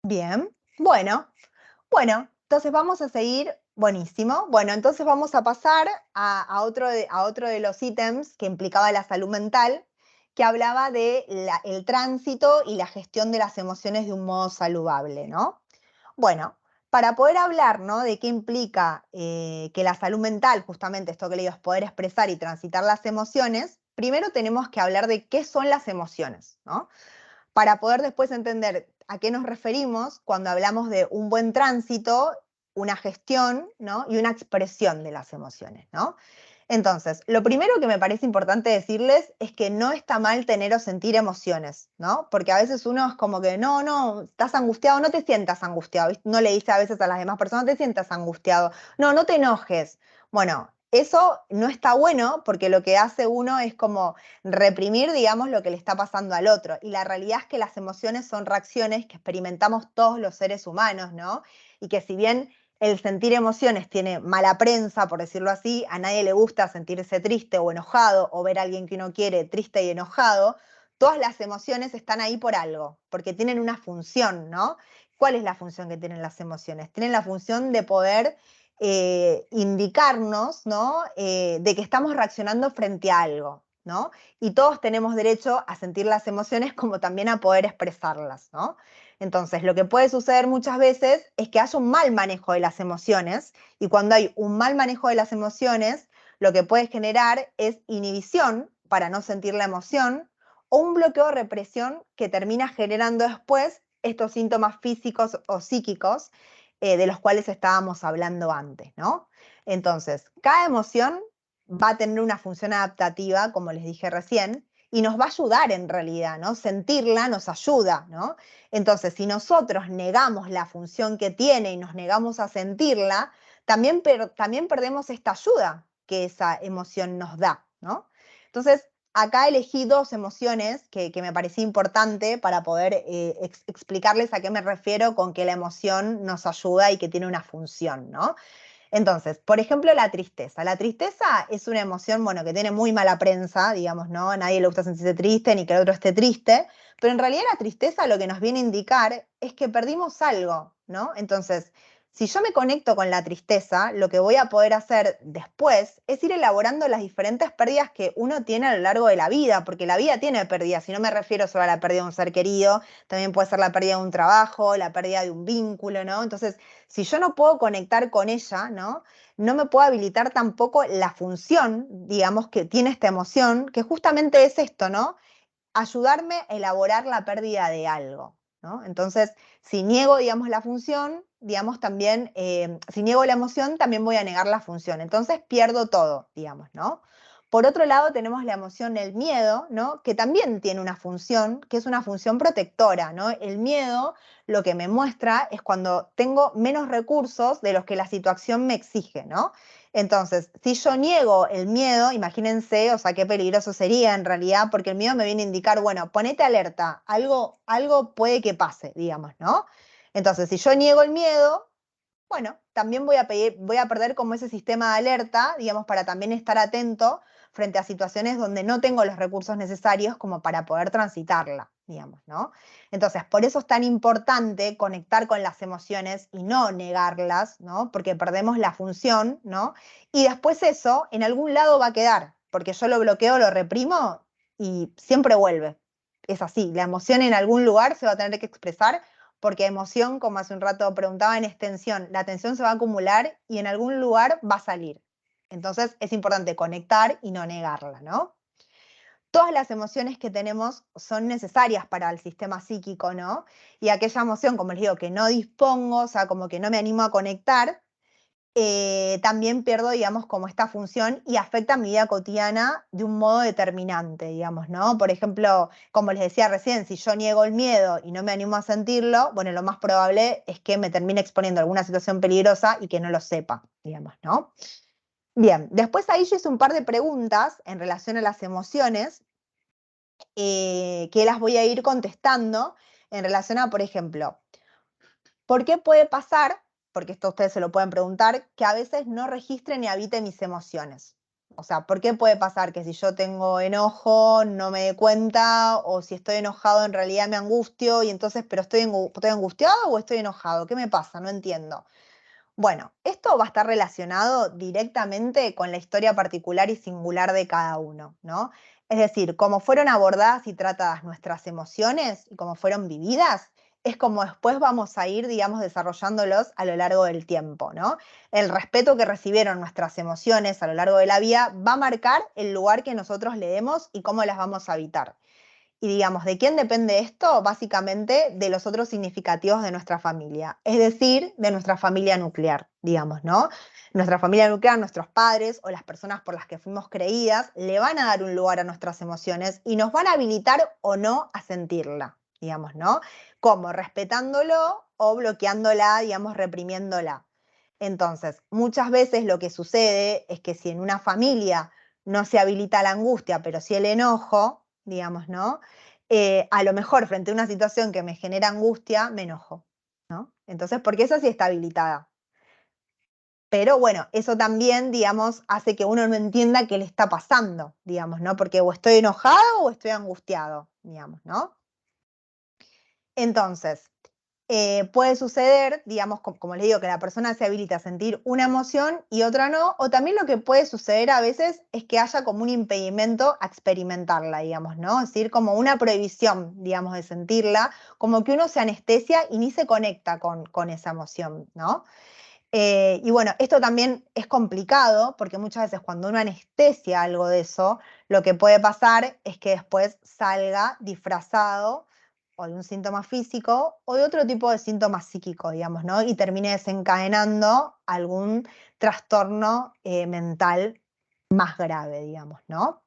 Bien, bueno, entonces vamos a seguir Buenísimo. Bueno, entonces vamos a pasar a otro de los ítems que implicaba la salud mental, que hablaba de el tránsito y la gestión de las emociones de un modo saludable, ¿no? Bueno, para poder hablar, ¿no?, de qué implica que la salud mental, justamente esto que le digo, es poder expresar y transitar las emociones, primero tenemos que hablar de qué son las emociones, ¿no? Para poder después entender a qué nos referimos cuando hablamos de un buen tránsito, una gestión, ¿no?, y una expresión de las emociones, ¿no? Entonces, lo primero que me parece importante decirles es que no está mal tener o sentir emociones, ¿no? Porque a veces uno es como que, no, estás angustiado, no te sientas angustiado, ¿viste? No le dice a veces a las demás personas, no te sientas angustiado, no te enojes. Bueno, eso no está bueno porque lo que hace uno es como reprimir, digamos, lo que le está pasando al otro. Y la realidad es que las emociones son reacciones que experimentamos todos los seres humanos, ¿no? Y que si bien el sentir emociones tiene mala prensa, por decirlo así, a nadie le gusta sentirse triste o enojado o ver a alguien que uno quiere triste y enojado, todas las emociones están ahí por algo, porque tienen una función, ¿no? ¿Cuál es la función que tienen las emociones? Tienen la función de poder indicarnos, ¿no?, de que estamos reaccionando frente a algo, ¿no? Y todos tenemos derecho a sentir las emociones como también a poder expresarlas, ¿no? Entonces, lo que puede suceder muchas veces es que haya un mal manejo de las emociones, y cuando hay un mal manejo de las emociones, lo que puede generar es inhibición para no sentir la emoción, o un bloqueo de represión que termina generando después estos síntomas físicos o psíquicos de los cuales estábamos hablando antes, ¿no? Entonces, cada emoción va a tener una función adaptativa, como les dije recién, y nos va a ayudar en realidad, ¿no? Sentirla nos ayuda, ¿no? Entonces, si nosotros negamos la función que tiene y nos negamos a sentirla, también perdemos esta ayuda que esa emoción nos da, ¿no? Entonces, acá elegí dos emociones que me parecía importante para poder explicarles a qué me refiero con que la emoción nos ayuda y que tiene una función, ¿no? Entonces, por ejemplo, la tristeza. La tristeza es una emoción, bueno, que tiene muy mala prensa, digamos, ¿no? A nadie le gusta sentirse triste ni que el otro esté triste, pero en realidad la tristeza lo que nos viene a indicar es que perdimos algo, ¿no? Entonces, si yo me conecto con la tristeza, lo que voy a poder hacer después es ir elaborando las diferentes pérdidas que uno tiene a lo largo de la vida, porque la vida tiene pérdidas, y no me refiero solo a la pérdida de un ser querido, también puede ser la pérdida de un trabajo, la pérdida de un vínculo, ¿no? Entonces, si yo no puedo conectar con ella, ¿no?, no me puedo habilitar tampoco la función, digamos, que tiene esta emoción, que justamente es esto, ¿no? Ayudarme a elaborar la pérdida de algo, ¿no? Entonces, si niego, digamos, la función, digamos, también, si niego la emoción, también voy a negar la función. Entonces pierdo todo, digamos, ¿no? Por otro lado, tenemos la emoción del miedo, ¿no?, que también tiene una función, que es una función protectora, ¿no? El miedo lo que me muestra es cuando tengo menos recursos de los que la situación me exige, ¿no? Entonces, si yo niego el miedo, imagínense, o sea, qué peligroso sería en realidad, porque el miedo me viene a indicar, bueno, ponete alerta, algo puede que pase, digamos, ¿no? Entonces, si yo niego el miedo, bueno, también voy a perder como ese sistema de alerta, digamos, para también estar atento frente a situaciones donde no tengo los recursos necesarios como para poder transitarla, digamos, ¿no? Entonces, por eso es tan importante conectar con las emociones y no negarlas, ¿no? Porque perdemos la función, ¿no? Y después eso en algún lado va a quedar, porque yo lo bloqueo, lo reprimo y siempre vuelve. Es así, la emoción en algún lugar se va a tener que expresar porque emoción, como hace un rato preguntaban, es tensión. La tensión se va a acumular y en algún lugar va a salir. Entonces es importante conectar y no negarla, ¿no? Todas las emociones que tenemos son necesarias para el sistema psíquico, ¿no? Y aquella emoción, como les digo, que no dispongo, o sea, como que no me animo a conectar, también pierdo, digamos, como esta función y afecta mi vida cotidiana de un modo determinante, digamos, ¿no? Por ejemplo, como les decía recién, si yo niego el miedo y no me animo a sentirlo, bueno, lo más probable es que me termine exponiendo a alguna situación peligrosa y que no lo sepa, digamos, ¿no? Bien, después ahí yo hice un par de preguntas en relación a las emociones que las voy a ir contestando en relación a, por ejemplo, ¿por qué puede pasar, porque esto ustedes se lo pueden preguntar, que a veces no registre ni habite mis emociones? O sea, ¿por qué puede pasar que si yo tengo enojo no me dé cuenta, o si estoy enojado en realidad me angustio y entonces, pero estoy angustiado o estoy enojado? ¿Qué me pasa? No entiendo. Bueno, esto va a estar relacionado directamente con la historia particular y singular de cada uno, ¿no? Es decir, cómo fueron abordadas y tratadas nuestras emociones y cómo fueron vividas, es como después vamos a ir, digamos, desarrollándolos a lo largo del tiempo, ¿no? El respeto que recibieron nuestras emociones a lo largo de la vida va a marcar el lugar que nosotros le demos y cómo las vamos a habitar. Y digamos, ¿de quién depende esto? Básicamente de los otros significativos de nuestra familia, es decir, de nuestra familia nuclear, digamos, ¿no? Nuestra familia nuclear, nuestros padres o las personas por las que fuimos creídas, le van a dar un lugar a nuestras emociones y nos van a habilitar o no a sentirla, digamos, ¿no? Como respetándolo o bloqueándola, digamos, reprimiéndola. Entonces, muchas veces lo que sucede es que si en una familia no se habilita la angustia, pero sí el enojo, digamos, ¿no? A lo mejor frente a una situación que me genera angustia, me enojo, ¿no? Entonces, porque esa sí está habilitada. Pero bueno, eso también, digamos, hace que uno no entienda qué le está pasando, digamos, ¿no? Porque o estoy enojado o estoy angustiado, digamos, ¿no? Entonces, puede suceder, digamos, como les digo, que la persona se habilita a sentir una emoción y otra no, o también lo que puede suceder a veces es que haya como un impedimento a experimentarla, digamos, ¿no? Es decir, como una prohibición, digamos, de sentirla, como que uno se anestesia y ni se conecta con esa emoción, ¿no? Y bueno, esto también es complicado porque muchas veces cuando uno anestesia algo de eso, lo que puede pasar es que después salga disfrazado o de un síntoma físico o de otro tipo de síntoma psíquico, digamos, ¿no? Y termine desencadenando algún trastorno mental más grave, digamos, ¿no?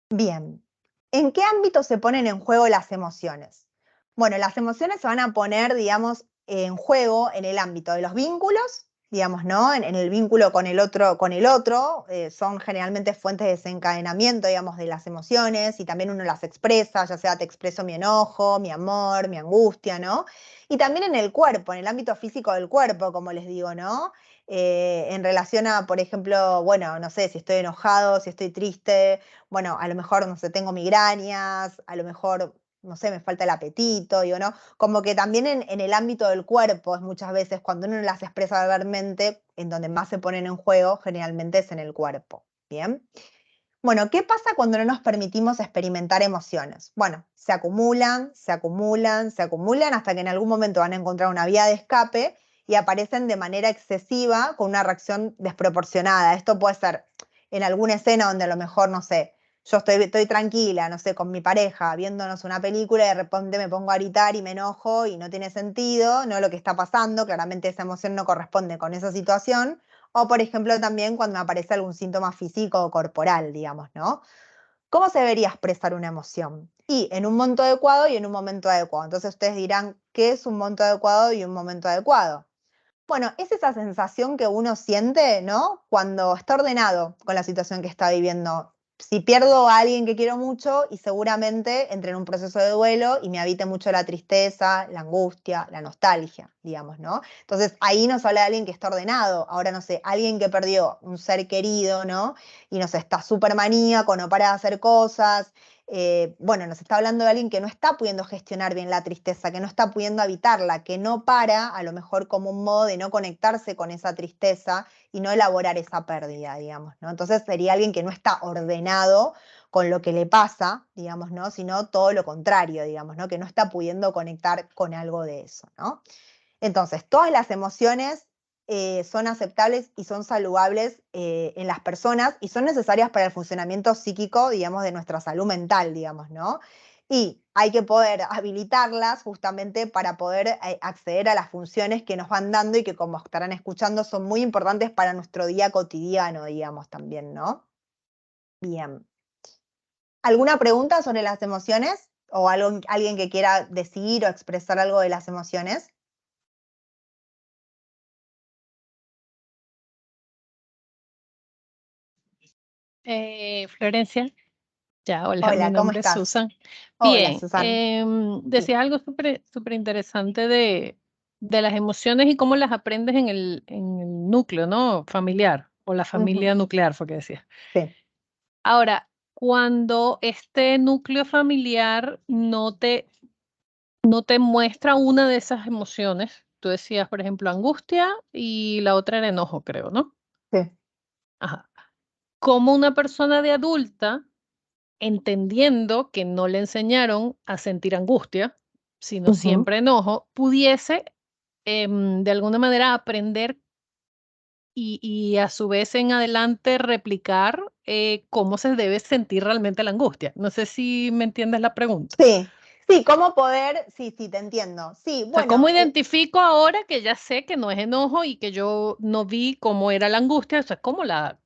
Bien, ¿en qué ámbito se ponen en juego las emociones? Bueno, las emociones se van a poner, digamos, en juego en el ámbito de los vínculos, digamos, ¿no? En el vínculo con el otro, son generalmente fuentes de desencadenamiento, digamos, de las emociones y también uno las expresa, ya sea te expreso mi enojo, mi amor, mi angustia, ¿no? Y también en el cuerpo, en el ámbito físico del cuerpo, como les digo, ¿no? En relación a, por ejemplo, bueno, no sé, si estoy enojado, si estoy triste, bueno, a lo mejor, no sé, tengo migrañas, a lo mejor, no sé, me falta el apetito, digo, ¿no? Como que también en el ámbito del cuerpo es muchas veces cuando uno las expresa verbalmente, en donde más se ponen en juego, generalmente es en el cuerpo, ¿bien? Bueno, ¿qué pasa cuando no nos permitimos experimentar emociones? Bueno, se acumulan, se acumulan, se acumulan hasta que en algún momento van a encontrar una vía de escape y aparecen de manera excesiva con una reacción desproporcionada. Esto puede ser en alguna escena donde a lo mejor, no sé, yo estoy tranquila, no sé, con mi pareja, viéndonos una película y de repente me pongo a gritar y me enojo y no tiene sentido, no lo que está pasando, claramente esa emoción no corresponde con esa situación. O, por ejemplo, también cuando me aparece algún síntoma físico o corporal, digamos, ¿no? ¿Cómo se debería expresar una emoción? Y en un monto adecuado y en un momento adecuado. Entonces ustedes dirán, ¿qué es un monto adecuado y un momento adecuado? Bueno, es esa sensación que uno siente, ¿no? Cuando está ordenado con la situación que está viviendo. Si pierdo a alguien que quiero mucho y seguramente entre en un proceso de duelo y me habite mucho la tristeza, la angustia, la nostalgia, digamos, ¿no? Entonces ahí nos habla de alguien que está ordenado. Ahora, no sé, alguien que perdió un ser querido, ¿no? Y no sé, está súper maníaco, no para de hacer cosas. Bueno, nos está hablando de alguien que no está pudiendo gestionar bien la tristeza, que no está pudiendo habitarla, que no para, a lo mejor como un modo de no conectarse con esa tristeza y no elaborar esa pérdida, digamos, ¿no? Entonces sería alguien que no está ordenado con lo que le pasa, digamos, ¿no? Sino todo lo contrario, digamos, ¿no? Que no está pudiendo conectar con algo de eso, ¿no? Entonces, todas las emociones son aceptables y son saludables en las personas y son necesarias para el funcionamiento psíquico, digamos, de nuestra salud mental, digamos, ¿no? Y hay que poder habilitarlas justamente para poder acceder a las funciones que nos van dando y que, como estarán escuchando, son muy importantes para nuestro día cotidiano, digamos, también, ¿no? Bien. ¿Alguna pregunta sobre las emociones? ¿O alguien que quiera decir o expresar algo de las emociones? Florencia, ya, hola, mi Hola, ¿cómo nombre es estás? Susan. Hola, Bien, Susana. Sí. decía algo súper interesante de las emociones y cómo las aprendes en el núcleo, ¿no? Familiar, o la Ujú, familia nuclear, fue que decía. sí. Ahora, cuando este núcleo familiar no te muestra una de esas emociones, tú decías, por ejemplo, angustia y la otra era enojo, creo, ¿no? Sí. Ajá. Como una persona de adulta, entendiendo que no le enseñaron a sentir angustia, sino Ujú. siempre enojo, pudiese de alguna manera aprender y a su vez en adelante replicar cómo se debe sentir realmente la angustia. No sé si me entiendes la pregunta. Sí, sí, cómo poder, sí, te entiendo. Sí, O sea, bueno, ¿cómo identifico ahora que ya sé que no es enojo y que yo no vi cómo era la angustia? O sea, cómo la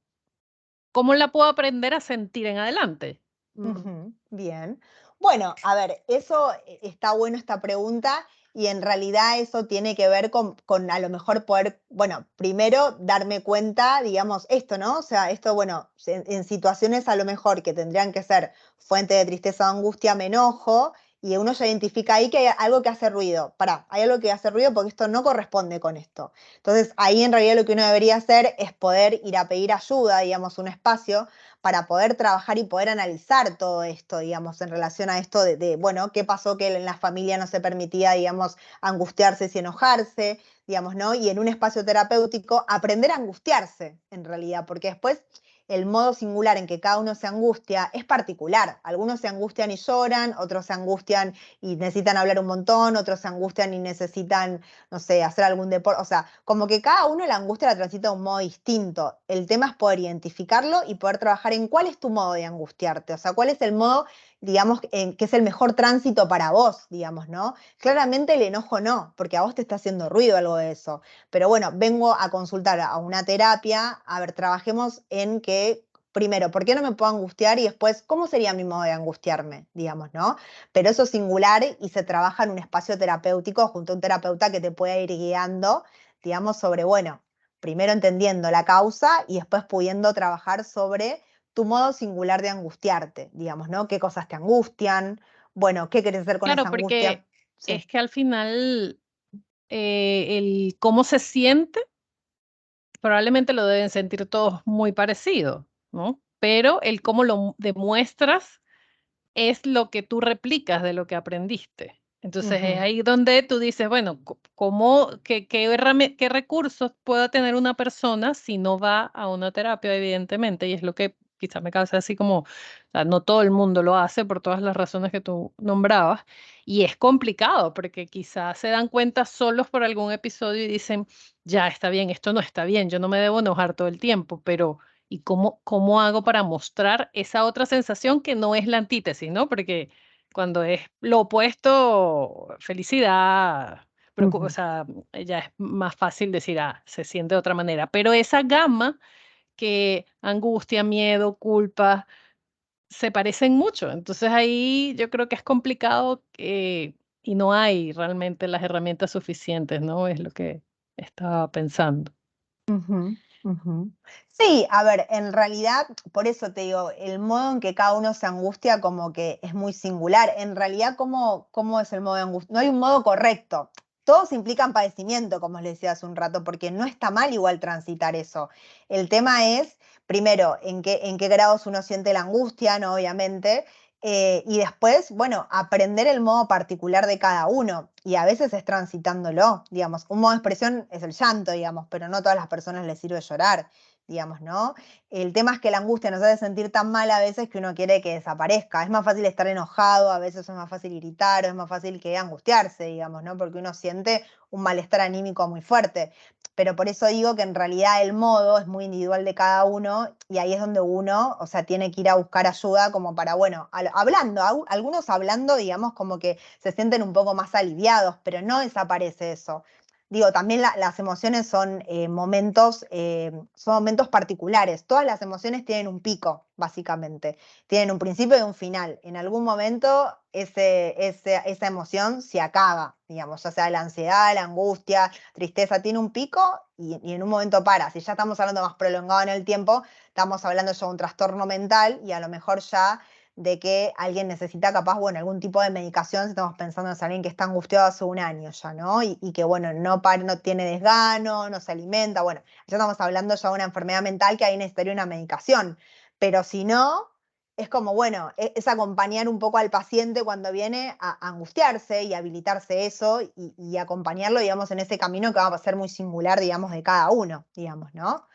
puedo aprender a sentir en adelante? ujú, bien. Bueno, a ver, eso está bueno esta pregunta y en realidad eso tiene que ver con a lo mejor poder, bueno, primero darme cuenta, digamos, esto, ¿no? O sea, esto, bueno, en situaciones a lo mejor que tendrían que ser fuente de tristeza o angustia, me enojo y uno ya identifica ahí que hay algo que hace ruido. Pará, hay algo que hace ruido porque esto no corresponde con esto. Entonces, ahí en realidad lo que uno debería hacer es poder ir a pedir ayuda, digamos, un espacio para poder trabajar y poder analizar todo esto, digamos, en relación a esto bueno, qué pasó que en la familia no se permitía, digamos, angustiarse y enojarse, digamos, ¿no? Y en un espacio terapéutico aprender a angustiarse, en realidad, porque después el modo singular en que cada uno se angustia es particular. Algunos se angustian y lloran, otros se angustian y necesitan hablar un montón, otros se angustian y necesitan, no sé, hacer algún deporte. O sea, como que cada uno la angustia la transita de un modo distinto. El tema es poder identificarlo y poder trabajar en cuál es tu modo de angustiarte. O sea, cuál es el modo, digamos, que es el mejor tránsito para vos, digamos, ¿no? Claramente el enojo no, porque a vos te está haciendo ruido algo de eso. Pero bueno, vengo a consultar a una terapia, a ver, trabajemos en que, primero, ¿por qué no me puedo angustiar? Y después, ¿cómo sería mi modo de angustiarme? Digamos, ¿no? Pero eso es singular y se trabaja en un espacio terapéutico junto a un terapeuta que te pueda ir guiando, digamos, sobre, bueno, primero entendiendo la causa y después pudiendo trabajar sobre tu modo singular de angustiarte, digamos, ¿no? ¿Qué cosas te angustian? Bueno, ¿qué querés hacer con Claro, esa angustia? porque Sí. es que al final el cómo se siente probablemente lo deben sentir todos muy parecido, ¿no? Pero el cómo lo demuestras es lo que tú replicas de lo que aprendiste. Entonces es Ujú, ahí donde tú dices, bueno, qué recursos puede tener una persona si no va a una terapia, evidentemente, y es lo que quizás me causa así como, o sea, no todo el mundo lo hace por todas las razones que tú nombrabas, y es complicado porque quizás se dan cuenta solos por algún episodio y dicen, ya está bien, esto no está bien, yo no me debo enojar todo el tiempo, pero ¿y cómo hago para mostrar esa otra sensación que no es la antítesis, ¿no? Porque cuando es lo opuesto, felicidad, o ujú. sea, ya es más fácil decir, se siente de otra manera. Pero esa gama que angustia, miedo, culpa, se parecen mucho. Entonces ahí yo creo que es complicado y no hay realmente las herramientas suficientes, ¿no? Es lo que estaba pensando. Ujú, ujú. Sí, a ver, en realidad, por eso te digo, el modo en que cada uno se angustia como que es muy singular. En realidad, ¿cómo es el modo de angustia? No hay un modo correcto. Todos implican padecimiento, como les decía hace un rato, porque no está mal igual transitar eso. El tema es, primero, en qué grados uno siente la angustia, ¿no? Obviamente, y después, bueno, aprender el modo particular de cada uno. Y a veces es transitándolo, digamos. Un modo de expresión es el llanto, digamos, pero no a todas las personas les sirve llorar, digamos, ¿no? El tema es que la angustia nos hace sentir tan mal a veces que uno quiere que desaparezca. Es más fácil estar enojado, a veces es más fácil irritar, o es más fácil que angustiarse, digamos, ¿no? Porque uno siente un malestar anímico muy fuerte. Pero por eso digo que en realidad el modo es muy individual de cada uno y ahí es donde uno, o sea, tiene que ir a buscar ayuda como para, bueno, hablando, algunos hablando, digamos, como que se sienten un poco más aliviados, pero no desaparece eso. Digo, también las emociones son momentos particulares. Todas las emociones tienen un pico, básicamente. Tienen un principio y un final. En algún momento esa emoción se acaba, digamos, ya sea la ansiedad, la angustia, tristeza, tiene un pico y en un momento para. Si ya estamos hablando más prolongado en el tiempo, estamos hablando ya de un trastorno mental y a lo mejor ya de que alguien necesita capaz, bueno, algún tipo de medicación, si estamos pensando en alguien que está angustiado hace un año ya, ¿no? Y que, bueno, no tiene desgano, no se alimenta, bueno, ya estamos hablando ya de una enfermedad mental que ahí necesitaría una medicación, pero si no, es como, bueno, es acompañar un poco al paciente cuando viene a angustiarse y habilitarse eso y acompañarlo, digamos, en ese camino que va a ser muy singular, digamos, de cada uno, digamos, ¿no?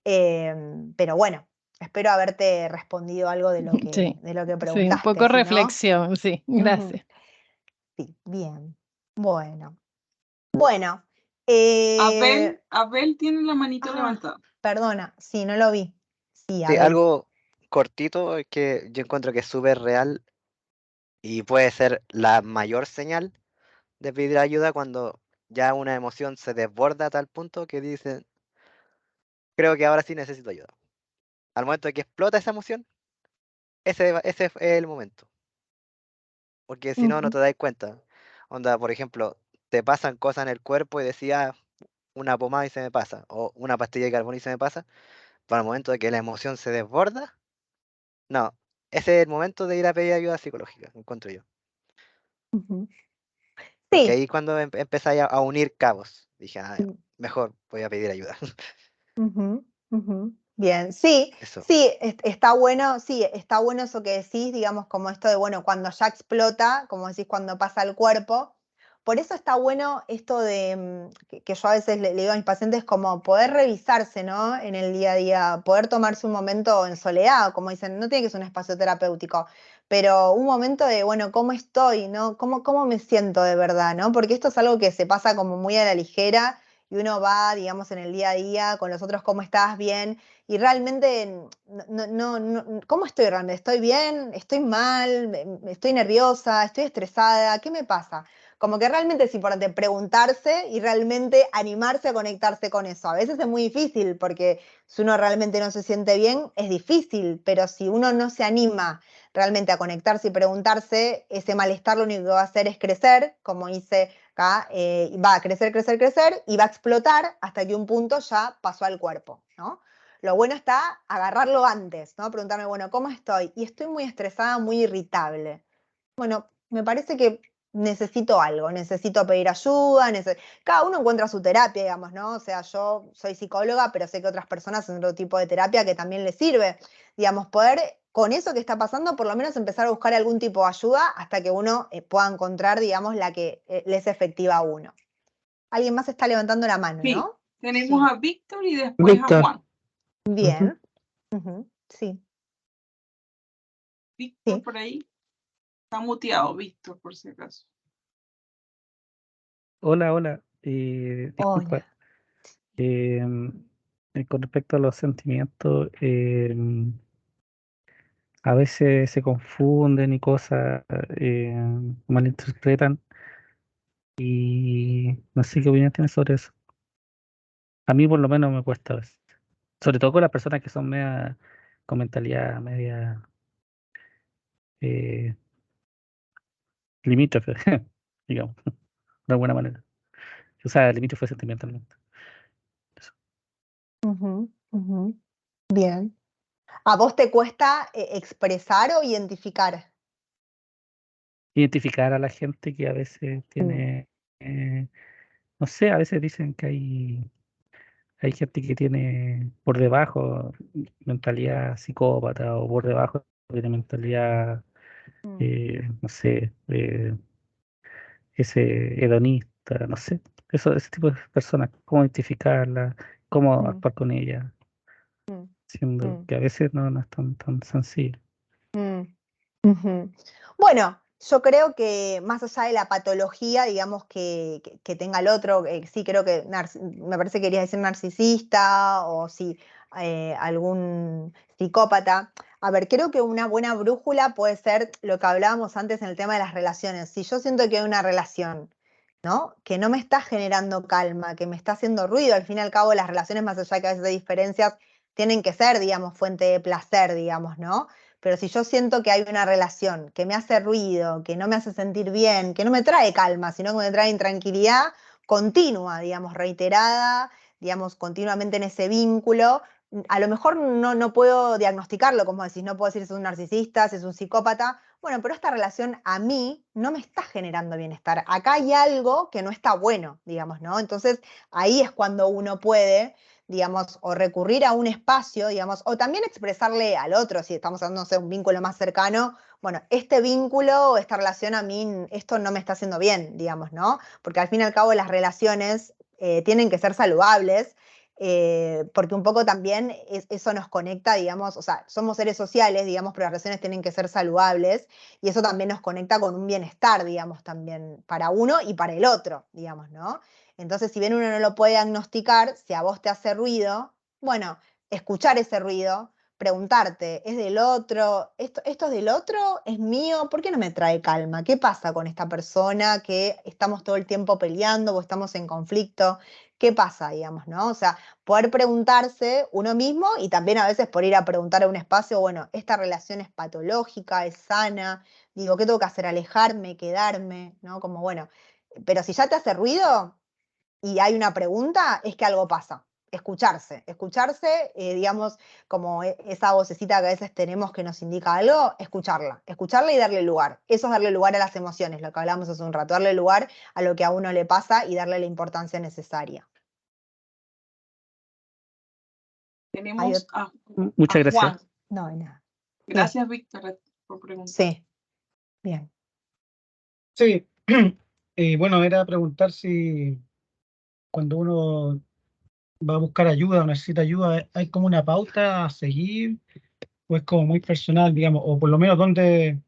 Pero bueno, espero haberte respondido algo de lo Sí, que sí, un preguntaste, poco si no. reflexión, sí, Ujú. gracias. Sí, bien. Bueno. Bueno. Abel tiene la manito Ah, levantada. perdona, sí, no lo vi. Sí, Sí, Abel. algo cortito que yo encuentro que es súper real y puede ser la mayor señal de pedir ayuda cuando ya una emoción se desborda a tal punto que dicen, creo que ahora sí necesito ayuda. Al momento de que explota esa emoción, ese es el momento. Porque si no, no te das cuenta. Onda, por ejemplo, te pasan cosas en el cuerpo y decías una pomada y se me pasa, o una pastilla de carbón y se me pasa. Para el momento de que la emoción se desborda, no, ese es el momento de ir a pedir ayuda psicológica, encuentro yo. Ujú. Porque Sí. ahí cuando empezáis a unir cabos, dije, ah, Mm. mejor voy a pedir ayuda. Ujú, ujú. Bien, sí, Eso. sí, está bueno eso que decís, digamos, como esto de, bueno, cuando ya explota, como decís, cuando pasa al cuerpo. Por eso está bueno esto de, que yo a veces le digo a mis pacientes, como poder revisarse, ¿no? En el día a día, poder tomarse un momento en soledad, como dicen, no tiene que ser un espacio terapéutico, pero un momento de, bueno, ¿cómo estoy, no? ¿Cómo me siento de verdad, no? Porque esto es algo que se pasa como muy a la ligera y uno va, digamos, en el día a día con los otros, ¿cómo estás? Bien. Y realmente, ¿cómo estoy realmente? ¿Estoy bien? ¿Estoy mal? ¿Estoy nerviosa? ¿Estoy estresada? ¿Qué me pasa? Como que realmente es importante preguntarse y realmente animarse a conectarse con eso. A veces es muy difícil porque si uno realmente no se siente bien, es difícil, pero si uno no se anima realmente a conectarse y preguntarse, ese malestar lo único que va a hacer es crecer, como dice acá, va a crecer, crecer, crecer y va a explotar hasta que un punto ya pasó al cuerpo, ¿no? Lo bueno está agarrarlo antes, ¿no? Preguntarme, bueno, ¿cómo estoy? Y estoy muy estresada, muy irritable. Bueno, me parece que necesito algo, necesito pedir ayuda, cada uno encuentra su terapia, digamos, ¿no? O sea, yo soy psicóloga, pero sé que otras personas hacen otro tipo de terapia que también les sirve. Digamos, poder con eso que está pasando, por lo menos empezar a buscar algún tipo de ayuda hasta que uno pueda encontrar, digamos, la que le es efectiva a uno. Alguien más está levantando la mano, Sí, ¿no? tenemos Sí. a Víctor y después a Víctor. Juan. Bien. Ujú, sí, Víctor sí. por ahí. Está muteado, Víctor, por si acaso. Hola, hola. Disculpa. Hola. Con respecto a los sentimientos, a veces se confunden y cosas malinterpretan y no sé qué opinión tienes sobre eso. A mí por lo menos me cuesta a veces. Sobre todo con las personas que son media, con mentalidad media eh, limítrofe, digamos, de alguna manera. O sea, limítrofe sentimentalmente. Eso. Ujú, ujú. Bien. ¿A vos te cuesta expresar o identificar? Identificar a la gente que a veces Mm, tiene, no sé, a veces dicen que hay gente que tiene por debajo mentalidad psicópata o por debajo tiene mentalidad, mm, no sé, ese hedonista, no sé, ese tipo de personas, cómo identificarla, cómo mm, actuar con ella, mm, siendo mm, que a veces no es tan sencillo. mm. Ujú. Bueno, yo creo que más allá de la patología, digamos, que tenga el otro, sí creo que me parece que querías decir narcisista o si algún psicópata. A ver, creo que una buena brújula puede ser lo que hablábamos antes en el tema de las relaciones. Si yo siento que hay una relación, ¿no? Que no me está generando calma, que me está haciendo ruido, al fin y al cabo las relaciones, más allá de que a veces hay diferencias, tienen que ser, digamos, fuente de placer, digamos, ¿no? Pero si yo siento que hay una relación que me hace ruido, que no me hace sentir bien, que no me trae calma, sino que me trae intranquilidad continua, digamos, reiterada, digamos, continuamente en ese vínculo, a lo mejor no puedo diagnosticarlo, como decís, no puedo decir si es un narcisista, si es un psicópata. Bueno, pero esta relación a mí no me está generando bienestar. Acá hay algo que no está bueno, digamos, ¿no? Entonces ahí es cuando uno puede, digamos, o recurrir a un espacio, digamos, o también expresarle al otro, si estamos hablando, no sé, un vínculo más cercano, bueno, este vínculo o esta relación a mí, esto no me está haciendo bien, digamos, ¿no? Porque al fin y al cabo las relaciones tienen que ser saludables, porque un poco también eso nos conecta, digamos, o sea, somos seres sociales, digamos, pero las relaciones tienen que ser saludables y eso también nos conecta con un bienestar, digamos, también para uno y para el otro, digamos, ¿no? Entonces, si bien uno no lo puede diagnosticar, si a vos te hace ruido, bueno, escuchar ese ruido, preguntarte, ¿es del otro? ¿Esto es del otro? ¿Es mío? ¿Por qué no me trae calma? ¿Qué pasa con esta persona que estamos todo el tiempo peleando o estamos en conflicto? ¿Qué pasa, digamos, no? O sea, poder preguntarse uno mismo y también a veces por ir a preguntar a un espacio, bueno, ¿esta relación es patológica, es sana? Digo, ¿qué tengo que hacer? ¿Alejarme, quedarme? ¿No? Como, bueno, pero si ya te hace ruido y hay una pregunta, es que algo pasa. Escucharse, digamos, como esa vocecita que a veces tenemos que nos indica algo, escucharla y darle lugar. Eso es darle lugar a las emociones, lo que hablamos hace un rato, darle lugar a lo que a uno le pasa y darle la importancia necesaria. Tenemos Muchas a gracias. Juan. No, nada. Gracias, Víctor, por preguntar. Sí, bien. Sí, bueno, era preguntar si cuando uno va a buscar ayuda o necesita ayuda, ¿hay como una pauta a seguir? ¿O es como muy personal, digamos? O por lo menos donde,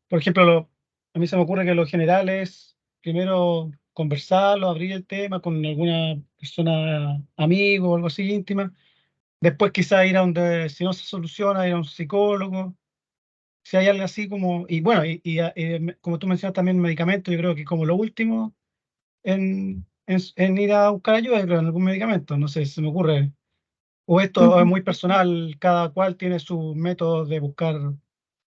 por ejemplo, a mí se me ocurre que lo general es primero conversarlo, abrir el tema con alguna persona, amigo o algo así íntima. Después quizá ir a donde, si no se soluciona, ir a un psicólogo. Si hay algo así como, y bueno, como tú mencionas también medicamentos, yo creo que como lo último en ir a buscar ayuda, creo, en algún medicamento, no sé, se me ocurre. O esto es muy personal, cada cual tiene su método de buscar,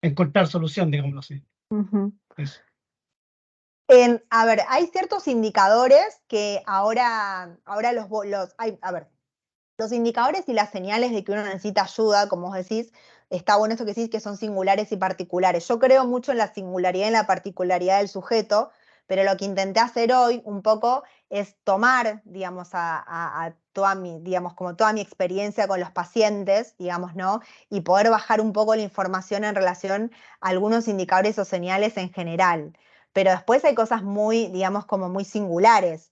encontrar solución, digámoslo así. Ujú. Eso. A ver, hay ciertos indicadores que ahora a ver, los indicadores y las señales de que uno necesita ayuda, como vos decís, está bueno esto que decís que son singulares y particulares. Yo creo mucho en la singularidad y en la particularidad del sujeto, pero lo que intenté hacer hoy un poco es tomar, digamos, a toda mi, digamos, como toda mi experiencia con los pacientes, digamos, ¿no? Y poder bajar un poco la información en relación a algunos indicadores o señales en general. Pero después hay cosas muy, digamos, como muy singulares.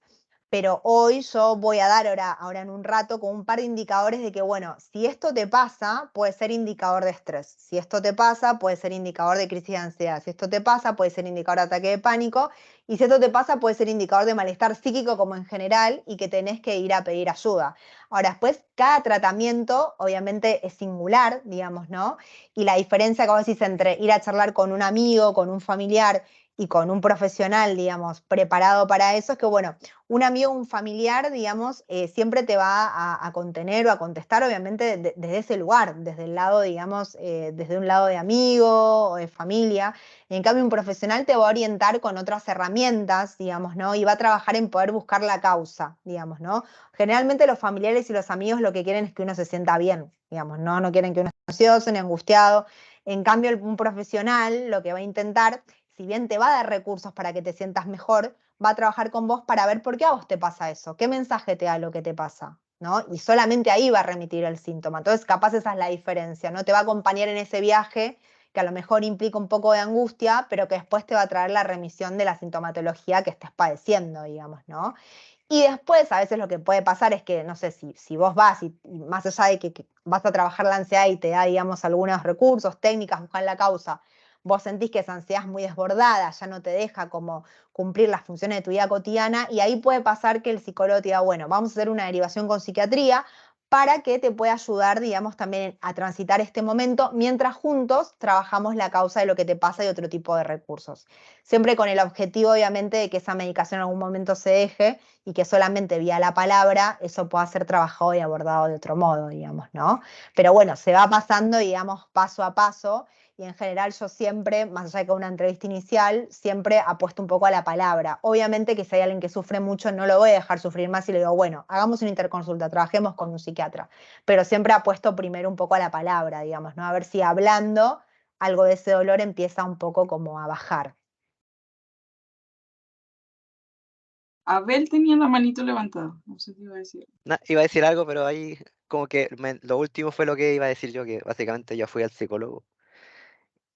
Pero hoy yo voy a dar ahora en un rato con un par de indicadores de que, bueno, si esto te pasa, puede ser indicador de estrés. Si esto te pasa, puede ser indicador de crisis de ansiedad. Si esto te pasa, puede ser indicador de ataque de pánico. Y si esto te pasa, puede ser indicador de malestar psíquico como en general y que tenés que ir a pedir ayuda. Ahora, después, cada tratamiento obviamente es singular, digamos, ¿no? Y la diferencia, como decís, entre ir a charlar con un amigo, con un familiar y con un profesional, digamos, preparado para eso, es que, bueno, un amigo, un familiar, digamos, siempre te va a contener o a contestar, obviamente, desde ese lugar, desde el lado, digamos, desde un lado de amigo o de familia. En cambio, un profesional te va a orientar con otras herramientas, digamos, ¿no? Y va a trabajar en poder buscar la causa, digamos, ¿no? Generalmente los familiares y los amigos lo que quieren es que uno se sienta bien, digamos, ¿no? No quieren que uno esté ansioso ni angustiado. En cambio, un profesional lo que va a intentar, si bien te va a dar recursos para que te sientas mejor, va a trabajar con vos para ver por qué a vos te pasa eso, qué mensaje te da lo que te pasa, ¿no? Y solamente ahí va a remitir el síntoma. Entonces, capaz esa es la diferencia, ¿no? Te va a acompañar en ese viaje que a lo mejor implica un poco de angustia, pero que después te va a traer la remisión de la sintomatología que estés padeciendo, digamos, ¿no? Y después, a veces lo que puede pasar es que, no sé, si vos vas y más allá de que vas a trabajar la ansiedad y te da, digamos, algunos recursos, técnicas, buscar la causa, vos sentís que esa ansiedad es muy desbordada, ya no te deja como cumplir las funciones de tu vida cotidiana, y ahí puede pasar que el psicólogo te diga, bueno, vamos a hacer una derivación con psiquiatría para que te pueda ayudar, digamos, también a transitar este momento, mientras juntos trabajamos la causa de lo que te pasa y otro tipo de recursos. Siempre con el objetivo, obviamente, de que esa medicación en algún momento se deje y que solamente vía la palabra eso pueda ser trabajado y abordado de otro modo, digamos, ¿no? Pero bueno, se va pasando, digamos, paso a paso, y en general yo siempre, más allá de que una entrevista inicial, siempre apuesto un poco a la palabra. Obviamente que si hay alguien que sufre mucho, no lo voy a dejar sufrir más y le digo, bueno, hagamos una interconsulta, trabajemos con un psiquiatra. Pero siempre apuesto primero un poco a la palabra, digamos, ¿no? A ver si hablando algo de ese dolor empieza un poco como a bajar. Abel tenía la manito levantada, no sé qué iba a decir. Iba a decir algo, pero ahí como que lo último fue lo que iba a decir yo, que básicamente yo fui al psicólogo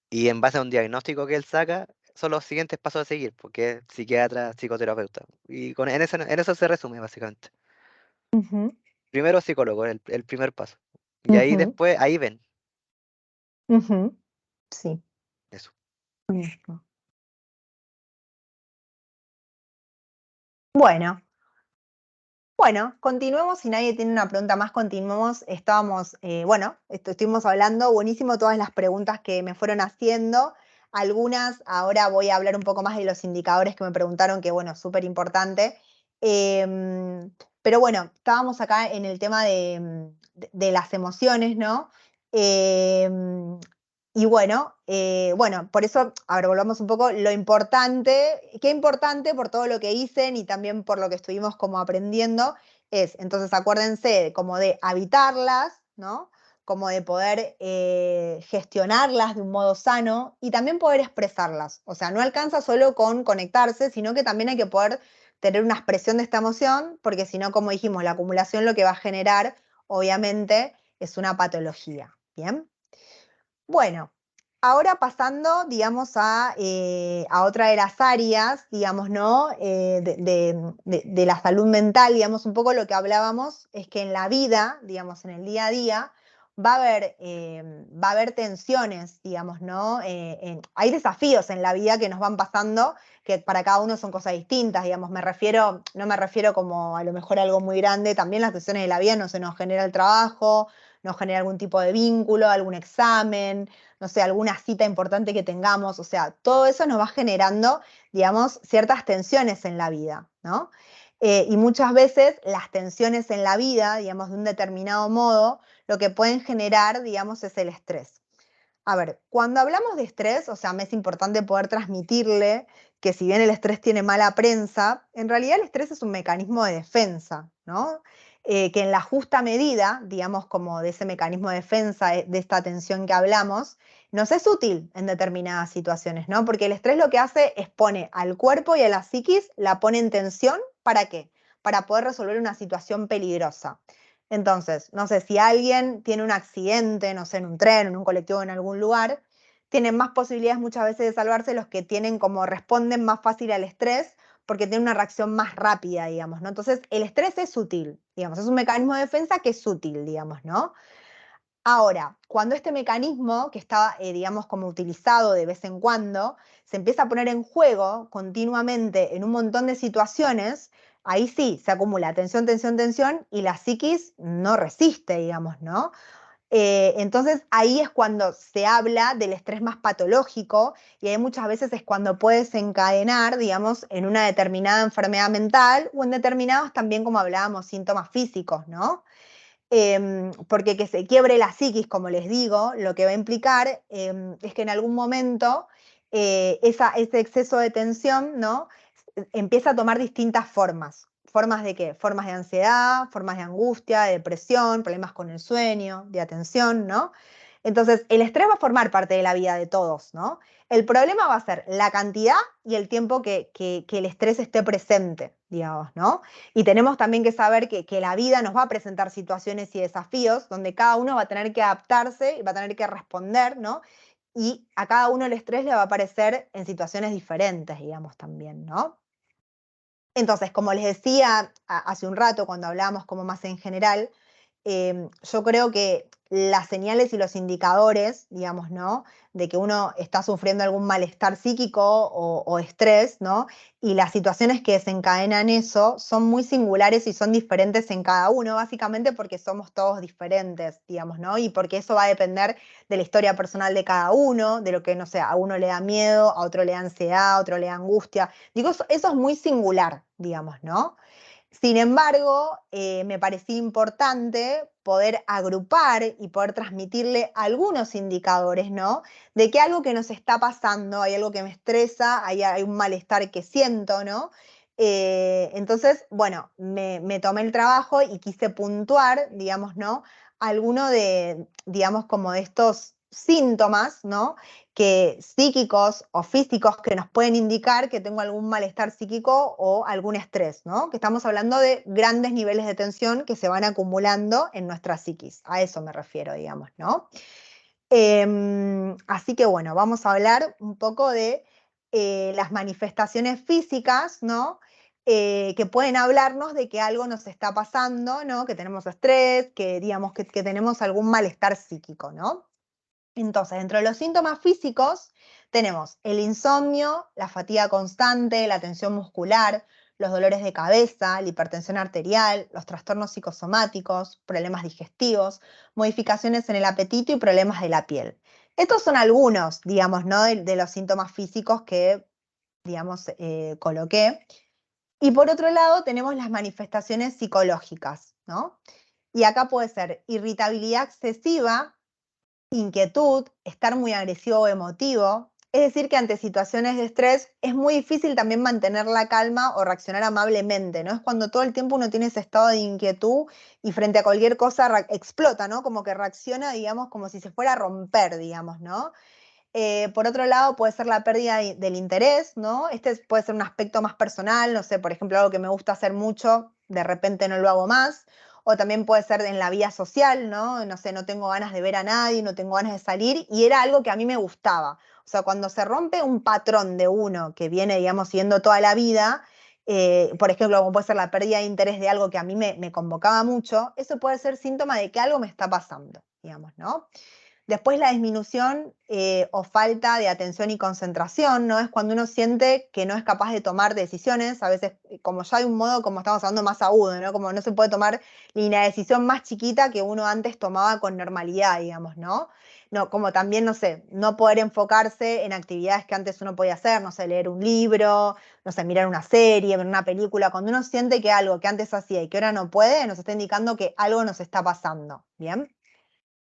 y en base a un diagnóstico que él saca, son los siguientes pasos a seguir, porque es psiquiatra, psicoterapeuta. Y en eso se resume básicamente. Ujú, Primero psicólogo, el primer paso. Y ahí ujú, después, ahí ven ujú. Sí. eso. Ujú. Bueno. Bueno, continuemos. Si nadie tiene una pregunta más, continuemos. Estábamos, bueno, estuvimos hablando, buenísimo todas las preguntas que me fueron haciendo. Algunas, ahora voy a hablar un poco más de los indicadores que me preguntaron, que bueno, súper importante. Pero bueno, estábamos acá en el tema de las emociones, ¿no? Em, y bueno, por eso, a ver, volvamos un poco, lo importante, qué importante por todo lo que dicen y también por lo que estuvimos como aprendiendo es, entonces acuérdense como de habitarlas, ¿no? Como de poder gestionarlas de un modo sano y también poder expresarlas. O sea, no alcanza solo con conectarse, sino que también hay que poder tener una expresión de esta emoción, porque si no, como dijimos, la acumulación lo que va a generar, obviamente, es una patología. ¿Bien? Bueno, ahora pasando, digamos, a otra de las áreas, digamos, ¿no? De la salud mental, digamos, un poco lo que hablábamos es que en la vida, digamos, en el día a día, va a haber tensiones, digamos, ¿no? Hay desafíos en la vida que nos van pasando, que para cada uno son cosas distintas, digamos, no me refiero como a lo mejor a algo muy grande, también las tensiones de la vida no se nos genera el trabajo, nos genera algún tipo de vínculo, algún examen, no sé, alguna cita importante que tengamos, o sea, todo eso nos va generando, digamos, ciertas tensiones en la vida, ¿no? Y muchas veces las tensiones en la vida, digamos, de un determinado modo, lo que pueden generar, digamos, es el estrés. A ver, cuando hablamos de estrés, o sea, me es importante poder transmitirle que si bien el estrés tiene mala prensa, en realidad el estrés es un mecanismo de defensa, ¿no? Que en la justa medida, digamos, como de ese mecanismo de defensa, de esta tensión que hablamos, nos es útil en determinadas situaciones, ¿no? Porque el estrés lo que hace es pone al cuerpo y a la psiquis, la pone en tensión, ¿para qué? Para poder resolver una situación peligrosa. Entonces, no sé, si alguien tiene un accidente, no sé, en un tren, en un colectivo, en algún lugar, tienen más posibilidades muchas veces de salvarse los que tienen como responden más fácil al estrés porque tienen una reacción más rápida, digamos, ¿no? Entonces, el estrés es útil, digamos, es un mecanismo de defensa que es útil, digamos, ¿no? Ahora, cuando este mecanismo, que está, digamos, como utilizado de vez en cuando, se empieza a poner en juego continuamente en un montón de situaciones, ahí sí se acumula tensión, tensión, tensión y la psiquis no resiste, digamos, ¿no? Entonces ahí es cuando se habla del estrés más patológico y ahí muchas veces es cuando puede desencadenar, digamos, en una determinada enfermedad mental o en determinados también, como hablábamos, síntomas físicos, ¿no? Porque que se quiebre la psiquis, como les digo, lo que va a implicar es que en algún momento ese exceso de tensión, ¿no? Empieza a tomar distintas formas. ¿Formas de qué? Formas de ansiedad, formas de angustia, de depresión, problemas con el sueño, de atención, ¿no? Entonces, el estrés va a formar parte de la vida de todos, ¿no? El problema va a ser la cantidad y el tiempo que el estrés esté presente, digamos, ¿no? Y tenemos también que saber que la vida nos va a presentar situaciones y desafíos donde cada uno va a tener que adaptarse y va a tener que responder, ¿no? Y a cada uno el estrés le va a aparecer en situaciones diferentes, digamos, también, ¿no? Entonces, como les decía hace un rato, cuando hablábamos como más en general, yo creo que las señales y los indicadores, digamos, ¿no? De que uno está sufriendo algún malestar psíquico o estrés, ¿no? Y las situaciones que desencadenan eso son muy singulares y son diferentes en cada uno, básicamente porque somos todos diferentes, digamos, ¿no? Y porque eso va a depender de la historia personal de cada uno, de lo que, no sé, a uno le da miedo, a otro le da ansiedad, a otro le da angustia. Digo, eso es muy singular, digamos, ¿no? Sin embargo, me parecía importante poder agrupar y poder transmitirle algunos indicadores, ¿no? De que algo que nos está pasando, hay algo que me estresa, hay un malestar que siento, ¿no? Entonces, bueno, me tomé el trabajo y quise puntuar, digamos, ¿no? Alguno de, digamos, como de estos síntomas, ¿no? Psíquicos o físicos que nos pueden indicar que tengo algún malestar psíquico o algún estrés, ¿no? Que estamos hablando de grandes niveles de tensión que se van acumulando en nuestra psiquis. A eso me refiero, digamos, ¿no? Así que bueno, vamos a hablar un poco de las manifestaciones físicas, ¿no? Que pueden hablarnos de que algo nos está pasando, ¿no? Que tenemos estrés, que digamos que tenemos algún malestar psíquico, ¿no? Entonces, dentro de los síntomas físicos tenemos el insomnio, la fatiga constante, la tensión muscular, los dolores de cabeza, la hipertensión arterial, los trastornos psicosomáticos, problemas digestivos, modificaciones en el apetito y problemas de la piel. Estos son algunos, digamos, ¿no? de los síntomas físicos que, digamos, coloqué. Y por otro lado tenemos las manifestaciones psicológicas, ¿no? Y acá puede ser irritabilidad excesiva, inquietud, estar muy agresivo o emotivo. Es decir, que ante situaciones de estrés es muy difícil también mantener la calma o reaccionar amablemente, ¿no? Es cuando todo el tiempo uno tiene ese estado de inquietud y frente a cualquier cosa explota, ¿no? Como que reacciona, digamos, como si se fuera a romper, digamos, ¿no? Por otro lado, puede ser la pérdida del interés, ¿no? Este puede ser un aspecto más personal, no sé, por ejemplo, algo que me gusta hacer mucho, de repente no lo hago más. O también puede ser en la vida social, ¿no? No sé, no tengo ganas de ver a nadie, no tengo ganas de salir, y era algo que a mí me gustaba. O sea, cuando se rompe un patrón de uno que viene, digamos, siguiendo toda la vida, por ejemplo, como puede ser la pérdida de interés de algo que a mí me convocaba mucho, eso puede ser síntoma de que algo me está pasando, digamos, ¿no? Después la disminución o falta de atención y concentración, ¿no? Es cuando uno siente que no es capaz de tomar decisiones, a veces como ya hay un modo, como estamos hablando, más agudo, ¿no? Como no se puede tomar ni una decisión más chiquita que uno antes tomaba con normalidad, digamos, ¿no? No, como también, no sé, no poder enfocarse en actividades que antes uno podía hacer, no sé, leer un libro, no sé, mirar una serie, ver una película. Cuando uno siente que algo que antes hacía y que ahora no puede, nos está indicando que algo nos está pasando, ¿bien?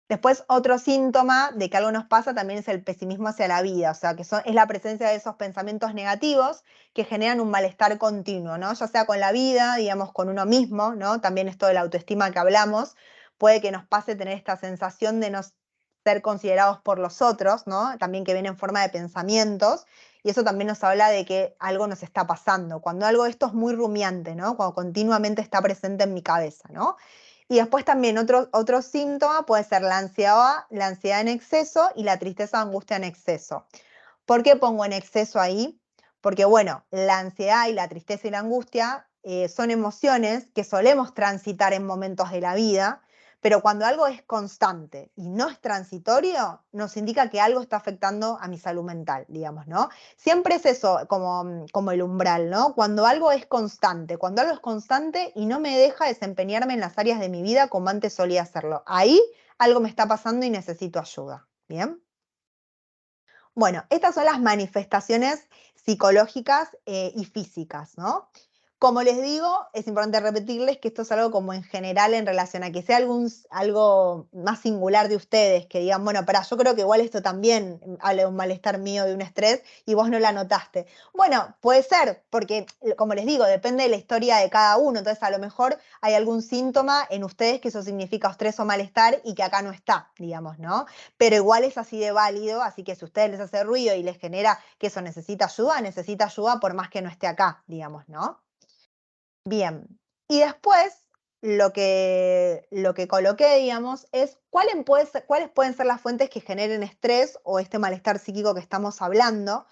Después, otro síntoma de que algo nos pasa también es el pesimismo hacia la vida, o sea, que es la presencia de esos pensamientos negativos que generan un malestar continuo, ¿no? Ya sea con la vida, digamos, con uno mismo, ¿no? También esto de la autoestima que hablamos, puede que nos pase tener esta sensación de no ser considerados por los otros, ¿no? También que viene en forma de pensamientos, y eso también nos habla de que algo nos está pasando, cuando algo de esto es muy rumiante, ¿no? Cuando continuamente está presente en mi cabeza, ¿no? Y después también otro síntoma puede ser la ansiedad en exceso y la tristeza o angustia en exceso. ¿Por qué pongo en exceso ahí? Porque, bueno, la ansiedad y la tristeza y la angustia son emociones que solemos transitar en momentos de la vida, pero cuando algo es constante y no es transitorio, nos indica que algo está afectando a mi salud mental, digamos, ¿no? Siempre es eso como el umbral, ¿no? Cuando algo es constante y no me deja desempeñarme en las áreas de mi vida como antes solía hacerlo. Ahí algo me está pasando y necesito ayuda, ¿bien? Bueno, estas son las manifestaciones psicológicas y físicas, ¿no? Como les digo, es importante repetirles que esto es algo como en general en relación a que sea algo más singular de ustedes, que digan, bueno, pará, yo creo que igual esto también habla de un malestar mío, de un estrés, y vos no la notaste. Bueno, puede ser, porque como les digo, depende de la historia de cada uno, entonces a lo mejor hay algún síntoma en ustedes que eso significa estrés o malestar y que acá no está, digamos, ¿no? Pero igual es así de válido, así que si a ustedes les hace ruido y les genera que eso necesita ayuda por más que no esté acá, digamos, ¿no? Bien, y después lo que coloqué, digamos, es cuáles pueden ser las fuentes que generen estrés o este malestar psíquico que estamos hablando.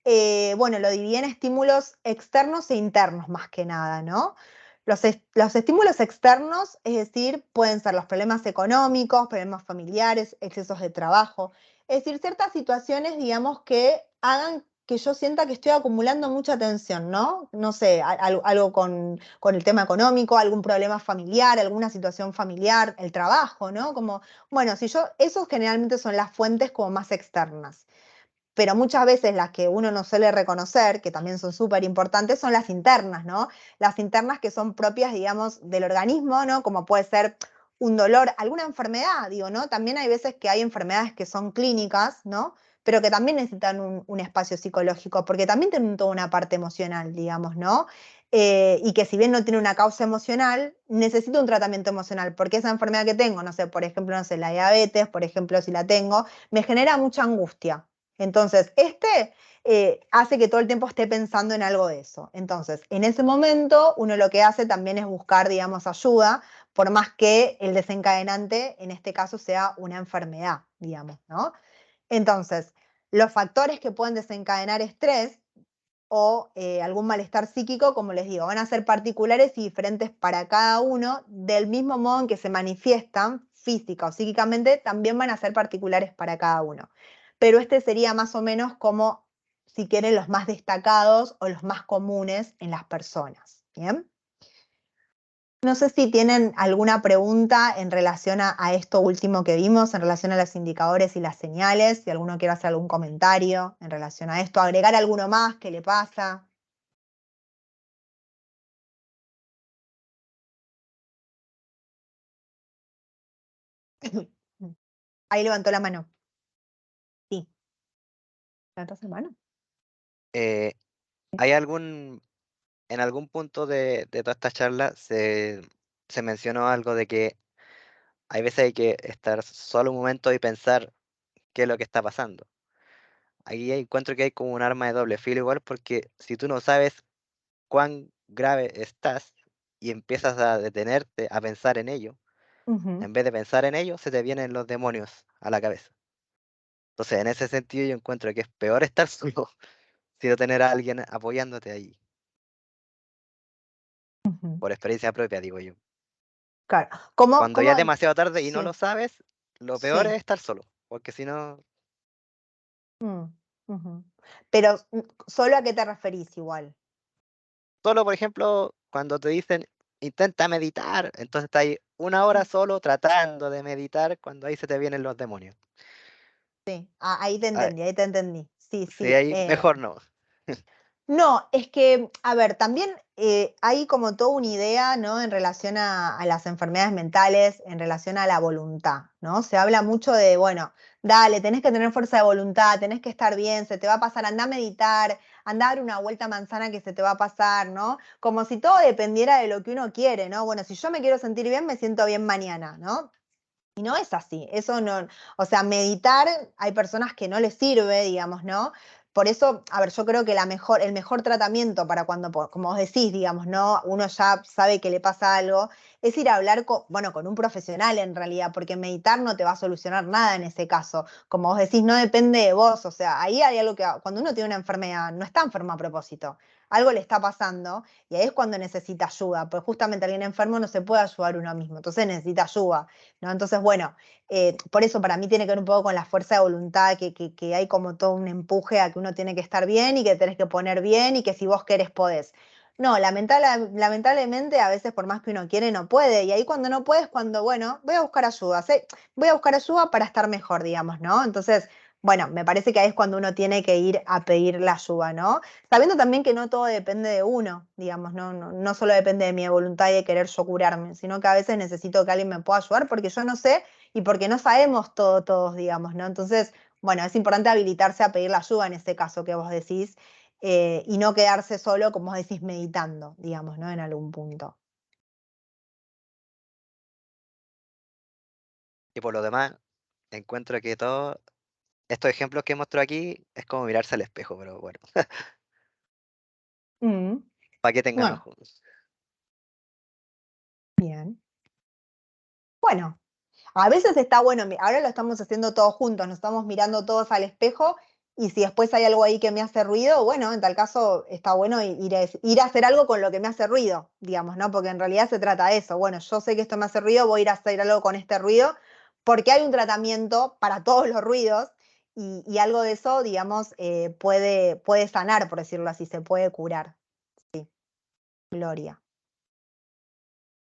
Bueno, lo dividí en estímulos externos e internos más que nada, ¿no? Los estímulos externos, es decir, pueden ser los problemas económicos, problemas familiares, excesos de trabajo, es decir, ciertas situaciones, digamos, que hagan que yo sienta que estoy acumulando mucha tensión, ¿no? No sé, algo con el tema económico, algún problema familiar, alguna situación familiar, el trabajo, ¿no? Como, bueno, esos generalmente son las fuentes como más externas. Pero muchas veces las que uno no suele reconocer, que también son súper importantes, son las internas, ¿no? Las internas que son propias, digamos, del organismo, ¿no? Como puede ser un dolor, alguna enfermedad, digo, ¿no? También hay veces que hay enfermedades que son clínicas, ¿no? pero que también necesitan un espacio psicológico, porque también tienen toda una parte emocional, digamos, ¿no? Y que si bien no tiene una causa emocional, necesita un tratamiento emocional, porque esa enfermedad que tengo, no sé, por ejemplo, no sé, la diabetes, por ejemplo, si la tengo, me genera mucha angustia. Entonces, hace que todo el tiempo esté pensando en algo de eso. Entonces, en ese momento, uno lo que hace también es buscar, digamos, ayuda, por más que el desencadenante, en este caso, sea una enfermedad, digamos, ¿no? Entonces, los factores que pueden desencadenar estrés o algún malestar psíquico, como les digo, van a ser particulares y diferentes para cada uno, del mismo modo en que se manifiestan física o psíquicamente, también van a ser particulares para cada uno. Pero este sería más o menos como, si quieren, los más destacados o los más comunes en las personas. ¿Bien? No sé si tienen alguna pregunta en relación a esto último que vimos, en relación a los indicadores y las señales, si alguno quiere hacer algún comentario en relación a esto, agregar alguno más, ¿qué le pasa? Ahí levantó la mano. Sí. ¿Levantaste la mano? ¿Hay en algún punto de toda esta charla se mencionó algo de que hay veces hay que estar solo un momento y pensar qué es lo que está pasando? Ahí encuentro que hay como un arma de doble filo igual, porque si tú no sabes cuán grave estás y empiezas a detenerte a pensar en ello, Ujú, en vez de pensar en ello, se te vienen los demonios a la cabeza. Entonces, en ese sentido, yo encuentro que es peor estar solo, sino tener a alguien apoyándote ahí, ujú. por experiencia propia, digo yo. Claro. ¿Cómo, Cuando ya cómo? es demasiado tarde y no Sí, lo sabes, lo peor es sí. estar solo, porque si no, Ujú. Pero, ¿solo a qué te referís igual? solo, por ejemplo, cuando te dicen intenta meditar, entonces estás ahí una hora solo tratando de meditar cuando ahí se te vienen los demonios. Sí, ahí te Ah, entendí, ahí te entendí. Sí, sí, sí. ahí mejor no. No, es que, a ver, también hay como toda una idea, ¿no? En relación a las enfermedades mentales, en relación a la voluntad, ¿no? Se habla mucho de, bueno, dale, tenés que tener fuerza de voluntad, tenés que estar bien, se te va a pasar, anda a meditar, anda a dar una vuelta a manzana que se te va a pasar, ¿no? Como si todo dependiera de lo que uno quiere, ¿no? Bueno, si yo me quiero sentir bien, me siento bien mañana, ¿no? Y no es así, eso no, o sea, meditar, hay personas que no les sirve, digamos, ¿no? Por eso, a ver, yo creo que el mejor tratamiento para cuando, como vos decís, digamos, ¿no? Uno ya sabe que le pasa algo, es ir a hablar con un profesional en realidad, porque meditar no te va a solucionar nada en ese caso. Como vos decís, no depende de vos, o sea, ahí hay algo que, cuando uno tiene una enfermedad, no está enfermo a propósito, algo le está pasando y ahí es cuando necesita ayuda, porque justamente alguien enfermo no se puede ayudar uno mismo, entonces necesita ayuda. ¿No? Entonces, bueno, por eso para mí tiene que ver un poco con la fuerza de voluntad, que hay como todo un empuje a que uno tiene que estar bien y que tenés que poner bien y que si vos querés podés. No, lamentablemente a veces por más que uno quiere no puede y ahí cuando no puedes, cuando, bueno, voy a buscar ayuda, ¿sí? Voy a buscar ayuda para estar mejor, digamos, ¿no? Entonces, bueno, me parece que ahí es cuando uno tiene que ir a pedir la ayuda, ¿no? Sabiendo también que no todo depende de uno, digamos, no solo depende de mi voluntad y de querer yo curarme, sino que a veces necesito que alguien me pueda ayudar porque yo no sé y porque no sabemos todo todos, digamos, ¿no? Entonces, bueno, es importante habilitarse a pedir la ayuda en ese caso que vos decís y no quedarse solo, como vos decís, meditando, digamos, ¿no? En algún punto. Y por lo demás, encuentro que todos estos ejemplos que muestro aquí es como mirarse al espejo, pero bueno, Mm, para que tengan bueno, ojos. bien. Bueno, a veces está bueno, ahora lo estamos haciendo todos juntos, nos estamos mirando todos al espejo y si después hay algo ahí que me hace ruido, bueno, en tal caso está bueno ir a hacer algo con lo que me hace ruido, digamos, ¿no? Porque en realidad se trata de eso. Bueno, yo sé que esto me hace ruido, voy a ir a hacer algo con este ruido porque hay un tratamiento para todos los ruidos y algo de eso, digamos, puede sanar, por decirlo así, se puede curar. Sí, Gloria.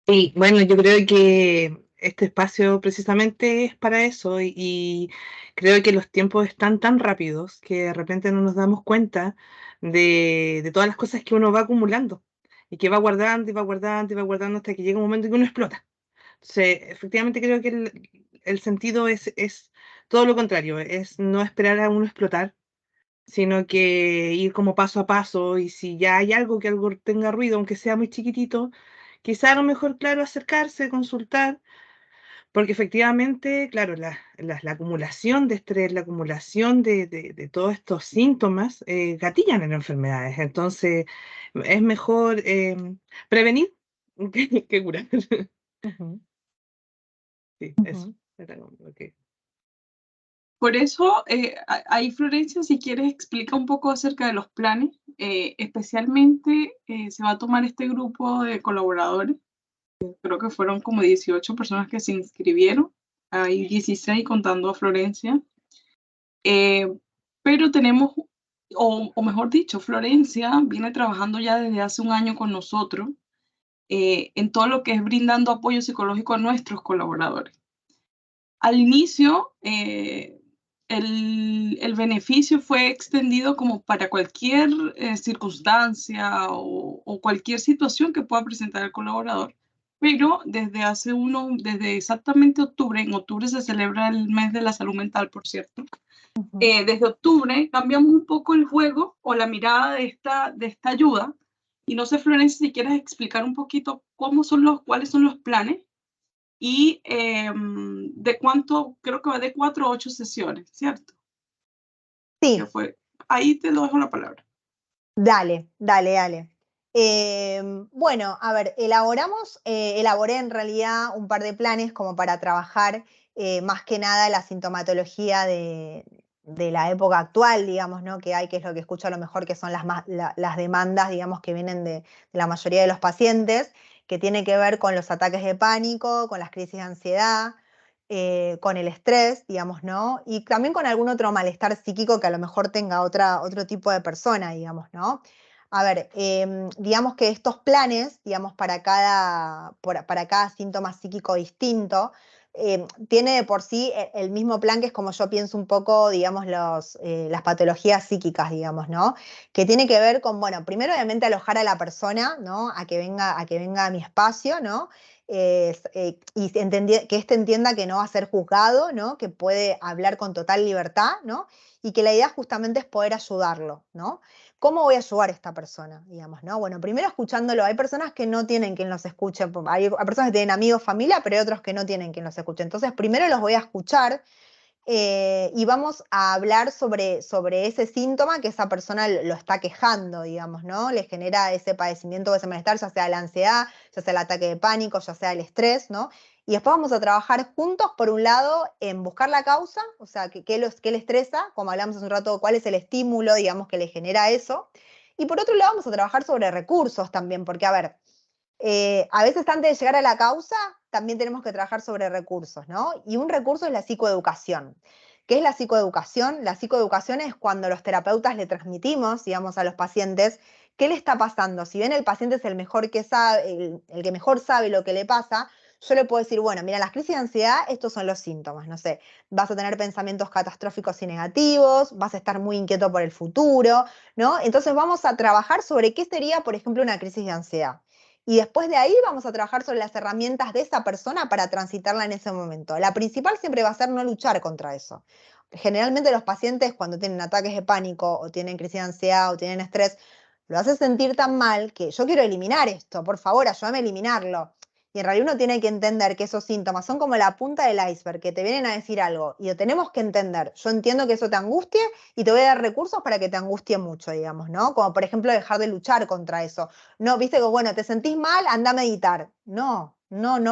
Y bueno, yo creo que este espacio precisamente es para eso y creo que los tiempos están tan rápidos que de repente no nos damos cuenta de todas las cosas que uno va acumulando y que va guardando y va guardando y va guardando hasta que llega un momento en que uno explota. Entonces, efectivamente creo que el sentido es todo lo contrario, es no esperar a uno explotar, sino que ir como paso a paso, y si ya hay algo que algo tenga ruido, aunque sea muy chiquitito, quizá a lo mejor, claro, acercarse, consultar, porque efectivamente, claro, la acumulación de estrés, la acumulación de todos estos síntomas gatillan en enfermedades. Entonces, es mejor prevenir que curar. Ujú, Sí, eso. ujú. Era como lo que- Por eso, ahí Florencia, si quieres, explica un poco acerca de los planes. Especialmente se va a tomar este grupo de colaboradores. Creo que fueron como 18 personas que se inscribieron. Hay 16 contando a Florencia. Eh, pero tenemos, o mejor dicho, Florencia viene trabajando ya desde hace un año con nosotros en todo lo que es brindando apoyo psicológico a nuestros colaboradores. Al inicio, el beneficio fue extendido como para cualquier circunstancia o cualquier situación que pueda presentar el colaborador, pero desde exactamente octubre, en octubre se celebra el mes de la salud mental, por cierto. Ujú. Desde octubre cambiamos un poco el juego o la mirada de esta ayuda. Y no sé, Florencia, si quieres explicar un poquito cuáles son los planes y de cuánto, creo que va de 4 a 8 sesiones, ¿cierto? Sí, Que fue, ahí te lo dejo la palabra. dale, dale, dale. Bueno, a ver, elaboré en realidad un par de planes como para trabajar más que nada la sintomatología de la época actual, digamos, ¿no? Que hay, que es lo que escucho a lo mejor, que son las demandas, digamos, que vienen de la mayoría de los pacientes, que tiene que ver con los ataques de pánico, con las crisis de ansiedad, con el estrés, digamos, ¿no? Y también con algún otro malestar psíquico que a lo mejor tenga otro tipo de persona, digamos, ¿no? A ver, digamos que estos planes, digamos, para cada síntoma psíquico distinto, tiene de por sí el mismo plan, que es como yo pienso un poco, digamos, las patologías psíquicas, digamos, ¿no? Que tiene que ver con, bueno, primero obviamente alojar a la persona, ¿no? A que venga a mi espacio, ¿no? Y que éste entienda que no va a ser juzgado, ¿no? Que puede hablar con total libertad, ¿no? Y que la idea justamente es poder ayudarlo, ¿no? ¿Cómo voy a ayudar a esta persona, digamos, ¿no? Bueno, primero escuchándolo. Hay personas que no tienen quien los escuche, hay personas que tienen amigos, familia, pero hay otros que no tienen quien los escuche. Entonces, primero los voy a escuchar y vamos a hablar sobre ese síntoma que esa persona lo está quejando, digamos, ¿no? Le genera ese padecimiento o ese malestar, ya sea la ansiedad, ya sea el ataque de pánico, ya sea el estrés, ¿no? Y después vamos a trabajar juntos, por un lado, en buscar la causa, o sea, qué le estresa, como hablamos hace un rato, cuál es el estímulo, digamos, que le genera eso. Y por otro lado, vamos a trabajar sobre recursos también, porque, a ver, a veces antes de llegar a la causa, también tenemos que trabajar sobre recursos, ¿no? Y un recurso es la psicoeducación. ¿Qué es la psicoeducación? La psicoeducación es cuando los terapeutas le transmitimos, digamos, a los pacientes qué le está pasando. Si bien el paciente es el mejor que sabe, el que mejor sabe lo que le pasa, yo le puedo decir, bueno, mira, las crisis de ansiedad, estos son los síntomas, no sé, vas a tener pensamientos catastróficos y negativos, vas a estar muy inquieto por el futuro, ¿no? Entonces vamos a trabajar sobre qué sería, por ejemplo, una crisis de ansiedad. Y después de ahí vamos a trabajar sobre las herramientas de esa persona para transitarla en ese momento. La principal siempre va a ser no luchar contra eso. Generalmente los pacientes, cuando tienen ataques de pánico o tienen crisis de ansiedad o tienen estrés, lo hace sentir tan mal que yo quiero eliminar esto, por favor, ayúdame a eliminarlo. Y en realidad uno tiene que entender que esos síntomas son como la punta del iceberg, que te vienen a decir algo y lo tenemos que entender. Yo entiendo que eso te angustie y te voy a dar recursos para que te angustie mucho, digamos, ¿no? Como por ejemplo dejar de luchar contra eso. No, viste que, bueno, te sentís mal, anda a meditar. No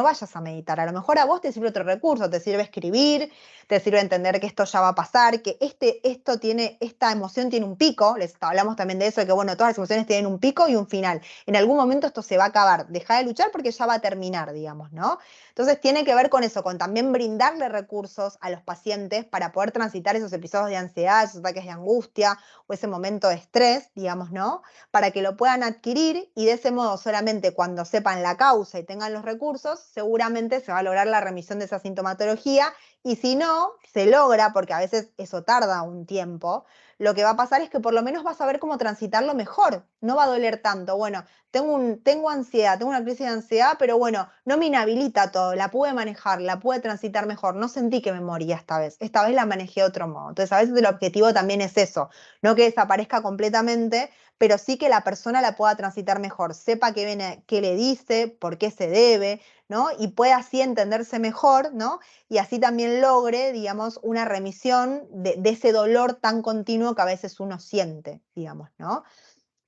vayas a meditar. A lo mejor a vos te sirve otro recurso, te sirve escribir, te sirve entender que esto ya va a pasar, que esta emoción tiene un pico. Les hablamos también de eso, de que, bueno, todas las emociones tienen un pico y un final. En algún momento esto se va a acabar. Deja de luchar porque ya va a terminar, digamos, ¿no? Entonces tiene que ver con eso, con también brindarle recursos a los pacientes para poder transitar esos episodios de ansiedad, esos ataques de angustia o ese momento de estrés, digamos, ¿no? Para que lo puedan adquirir y de ese modo solamente cuando sepan la causa y tengan los recursos, seguramente se va a lograr la remisión de esa sintomatología y si no, se logra, porque a veces eso tarda un tiempo, lo que va a pasar es que por lo menos vas a saber cómo transitarlo mejor, no va a doler tanto. Bueno, tengo ansiedad, tengo una crisis de ansiedad, pero bueno, no me inhabilita todo, la pude manejar, la pude transitar mejor, no sentí que me moría esta vez la manejé de otro modo. Entonces a veces el objetivo también es eso, no que desaparezca completamente, pero sí que la persona la pueda transitar mejor, sepa qué viene, qué le dice, por qué se debe, ¿no? Y pueda así entenderse mejor, ¿no? Y así también logre, digamos, una remisión de ese dolor tan continuo que a veces uno siente, digamos, ¿no?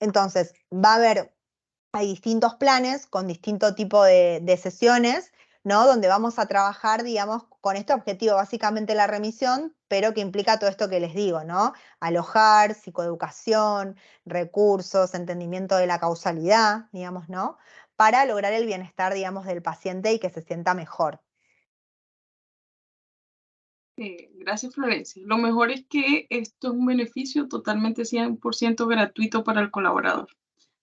Entonces, hay distintos planes con distinto tipo de sesiones, ¿no? Donde vamos a trabajar, digamos, con este objetivo, básicamente la remisión, pero que implica todo esto que les digo, ¿no? Alojar, psicoeducación, recursos, entendimiento de la causalidad, digamos, ¿no? Para lograr el bienestar, digamos, del paciente y que se sienta mejor. Gracias, Florencia. Lo mejor es que esto es un beneficio totalmente 100% gratuito para el colaborador.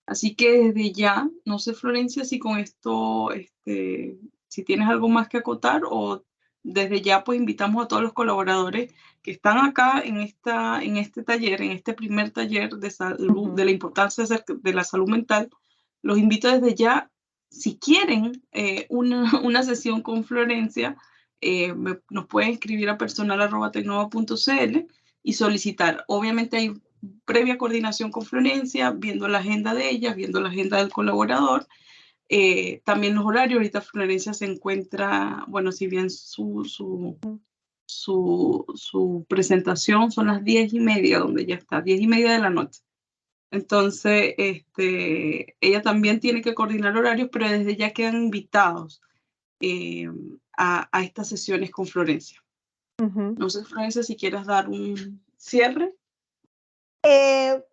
Así que desde ya, no sé, Florencia, si con esto, si tienes algo más que acotar, o desde ya pues invitamos a todos los colaboradores que están acá en este taller, en este primer taller de salud, de la importancia de la salud mental. Los invito desde ya, si quieren una sesión con Florencia, nos pueden escribir a personal@tecnova.cl y solicitar. Obviamente hay previa coordinación con Florencia, viendo la agenda de ella, viendo la agenda del colaborador, también los horarios. Ahorita Florencia se encuentra, bueno, si bien su presentación son las 10:30, donde ya está, 10:30 de la noche. Entonces, ella también tiene que coordinar horarios, pero desde ya quedan invitados a estas sesiones con Florencia. No sé, Florencia, si quieres dar un cierre.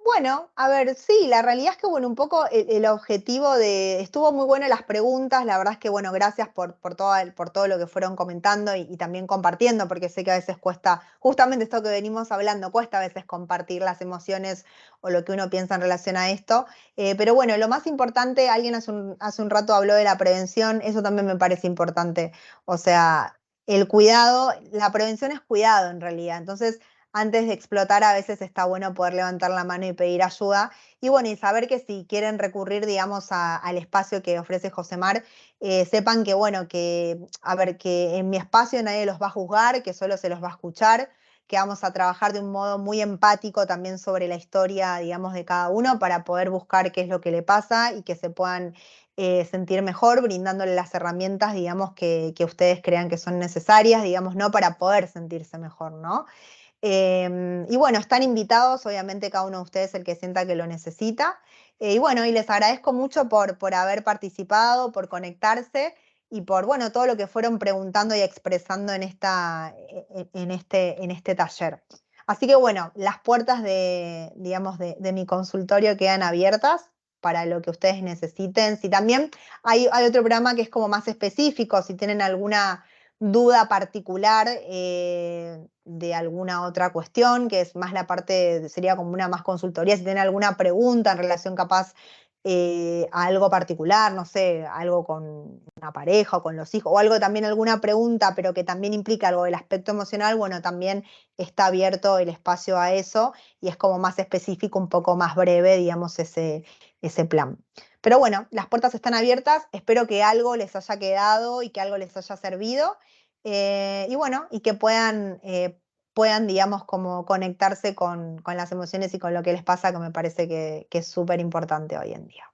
Bueno, a ver, sí, la realidad es que, bueno, un poco el objetivo estuvo muy bueno las preguntas, la verdad es que, bueno, gracias por todo lo que fueron comentando y también compartiendo, porque sé que a veces cuesta, justamente esto que venimos hablando, cuesta a veces compartir las emociones o lo que uno piensa en relación a esto, pero bueno, lo más importante, alguien hace un rato habló de la prevención, eso también me parece importante, o sea, el cuidado, la prevención es cuidado en realidad, entonces antes de explotar a veces está bueno poder levantar la mano y pedir ayuda. Y bueno, y saber que si quieren recurrir, digamos, al espacio que ofrece Josemar, sepan que, bueno, a ver, que en mi espacio nadie los va a juzgar, que solo se los va a escuchar, que vamos a trabajar de un modo muy empático también sobre la historia, digamos, de cada uno para poder buscar qué es lo que le pasa y que se puedan sentir mejor, brindándole las herramientas, digamos, que ustedes crean que son necesarias, digamos, ¿no? Para poder sentirse mejor, ¿no? Y bueno, están invitados, obviamente cada uno de ustedes el que sienta que lo necesita. Y bueno, y les agradezco mucho por haber participado, por conectarse y por, bueno, todo lo que fueron preguntando y expresando en este taller. Así que bueno, las puertas digamos, de mi consultorio quedan abiertas para lo que ustedes necesiten. Si también hay otro programa que es como más específico, si tienen alguna duda particular de alguna otra cuestión, que es más la parte, sería como una más consultoría, si tienen alguna pregunta en relación capaz a algo particular, no sé, algo con una pareja o con los hijos, o algo también, alguna pregunta, pero que también implica algo del aspecto emocional, bueno, también está abierto el espacio a eso y es como más específico, un poco más breve, digamos, ese plan. Pero bueno, las puertas están abiertas, espero que algo les haya quedado y que algo les haya servido. Y bueno, y que puedan, digamos, como conectarse con las emociones y con lo que les pasa, que me parece que es súper importante hoy en día.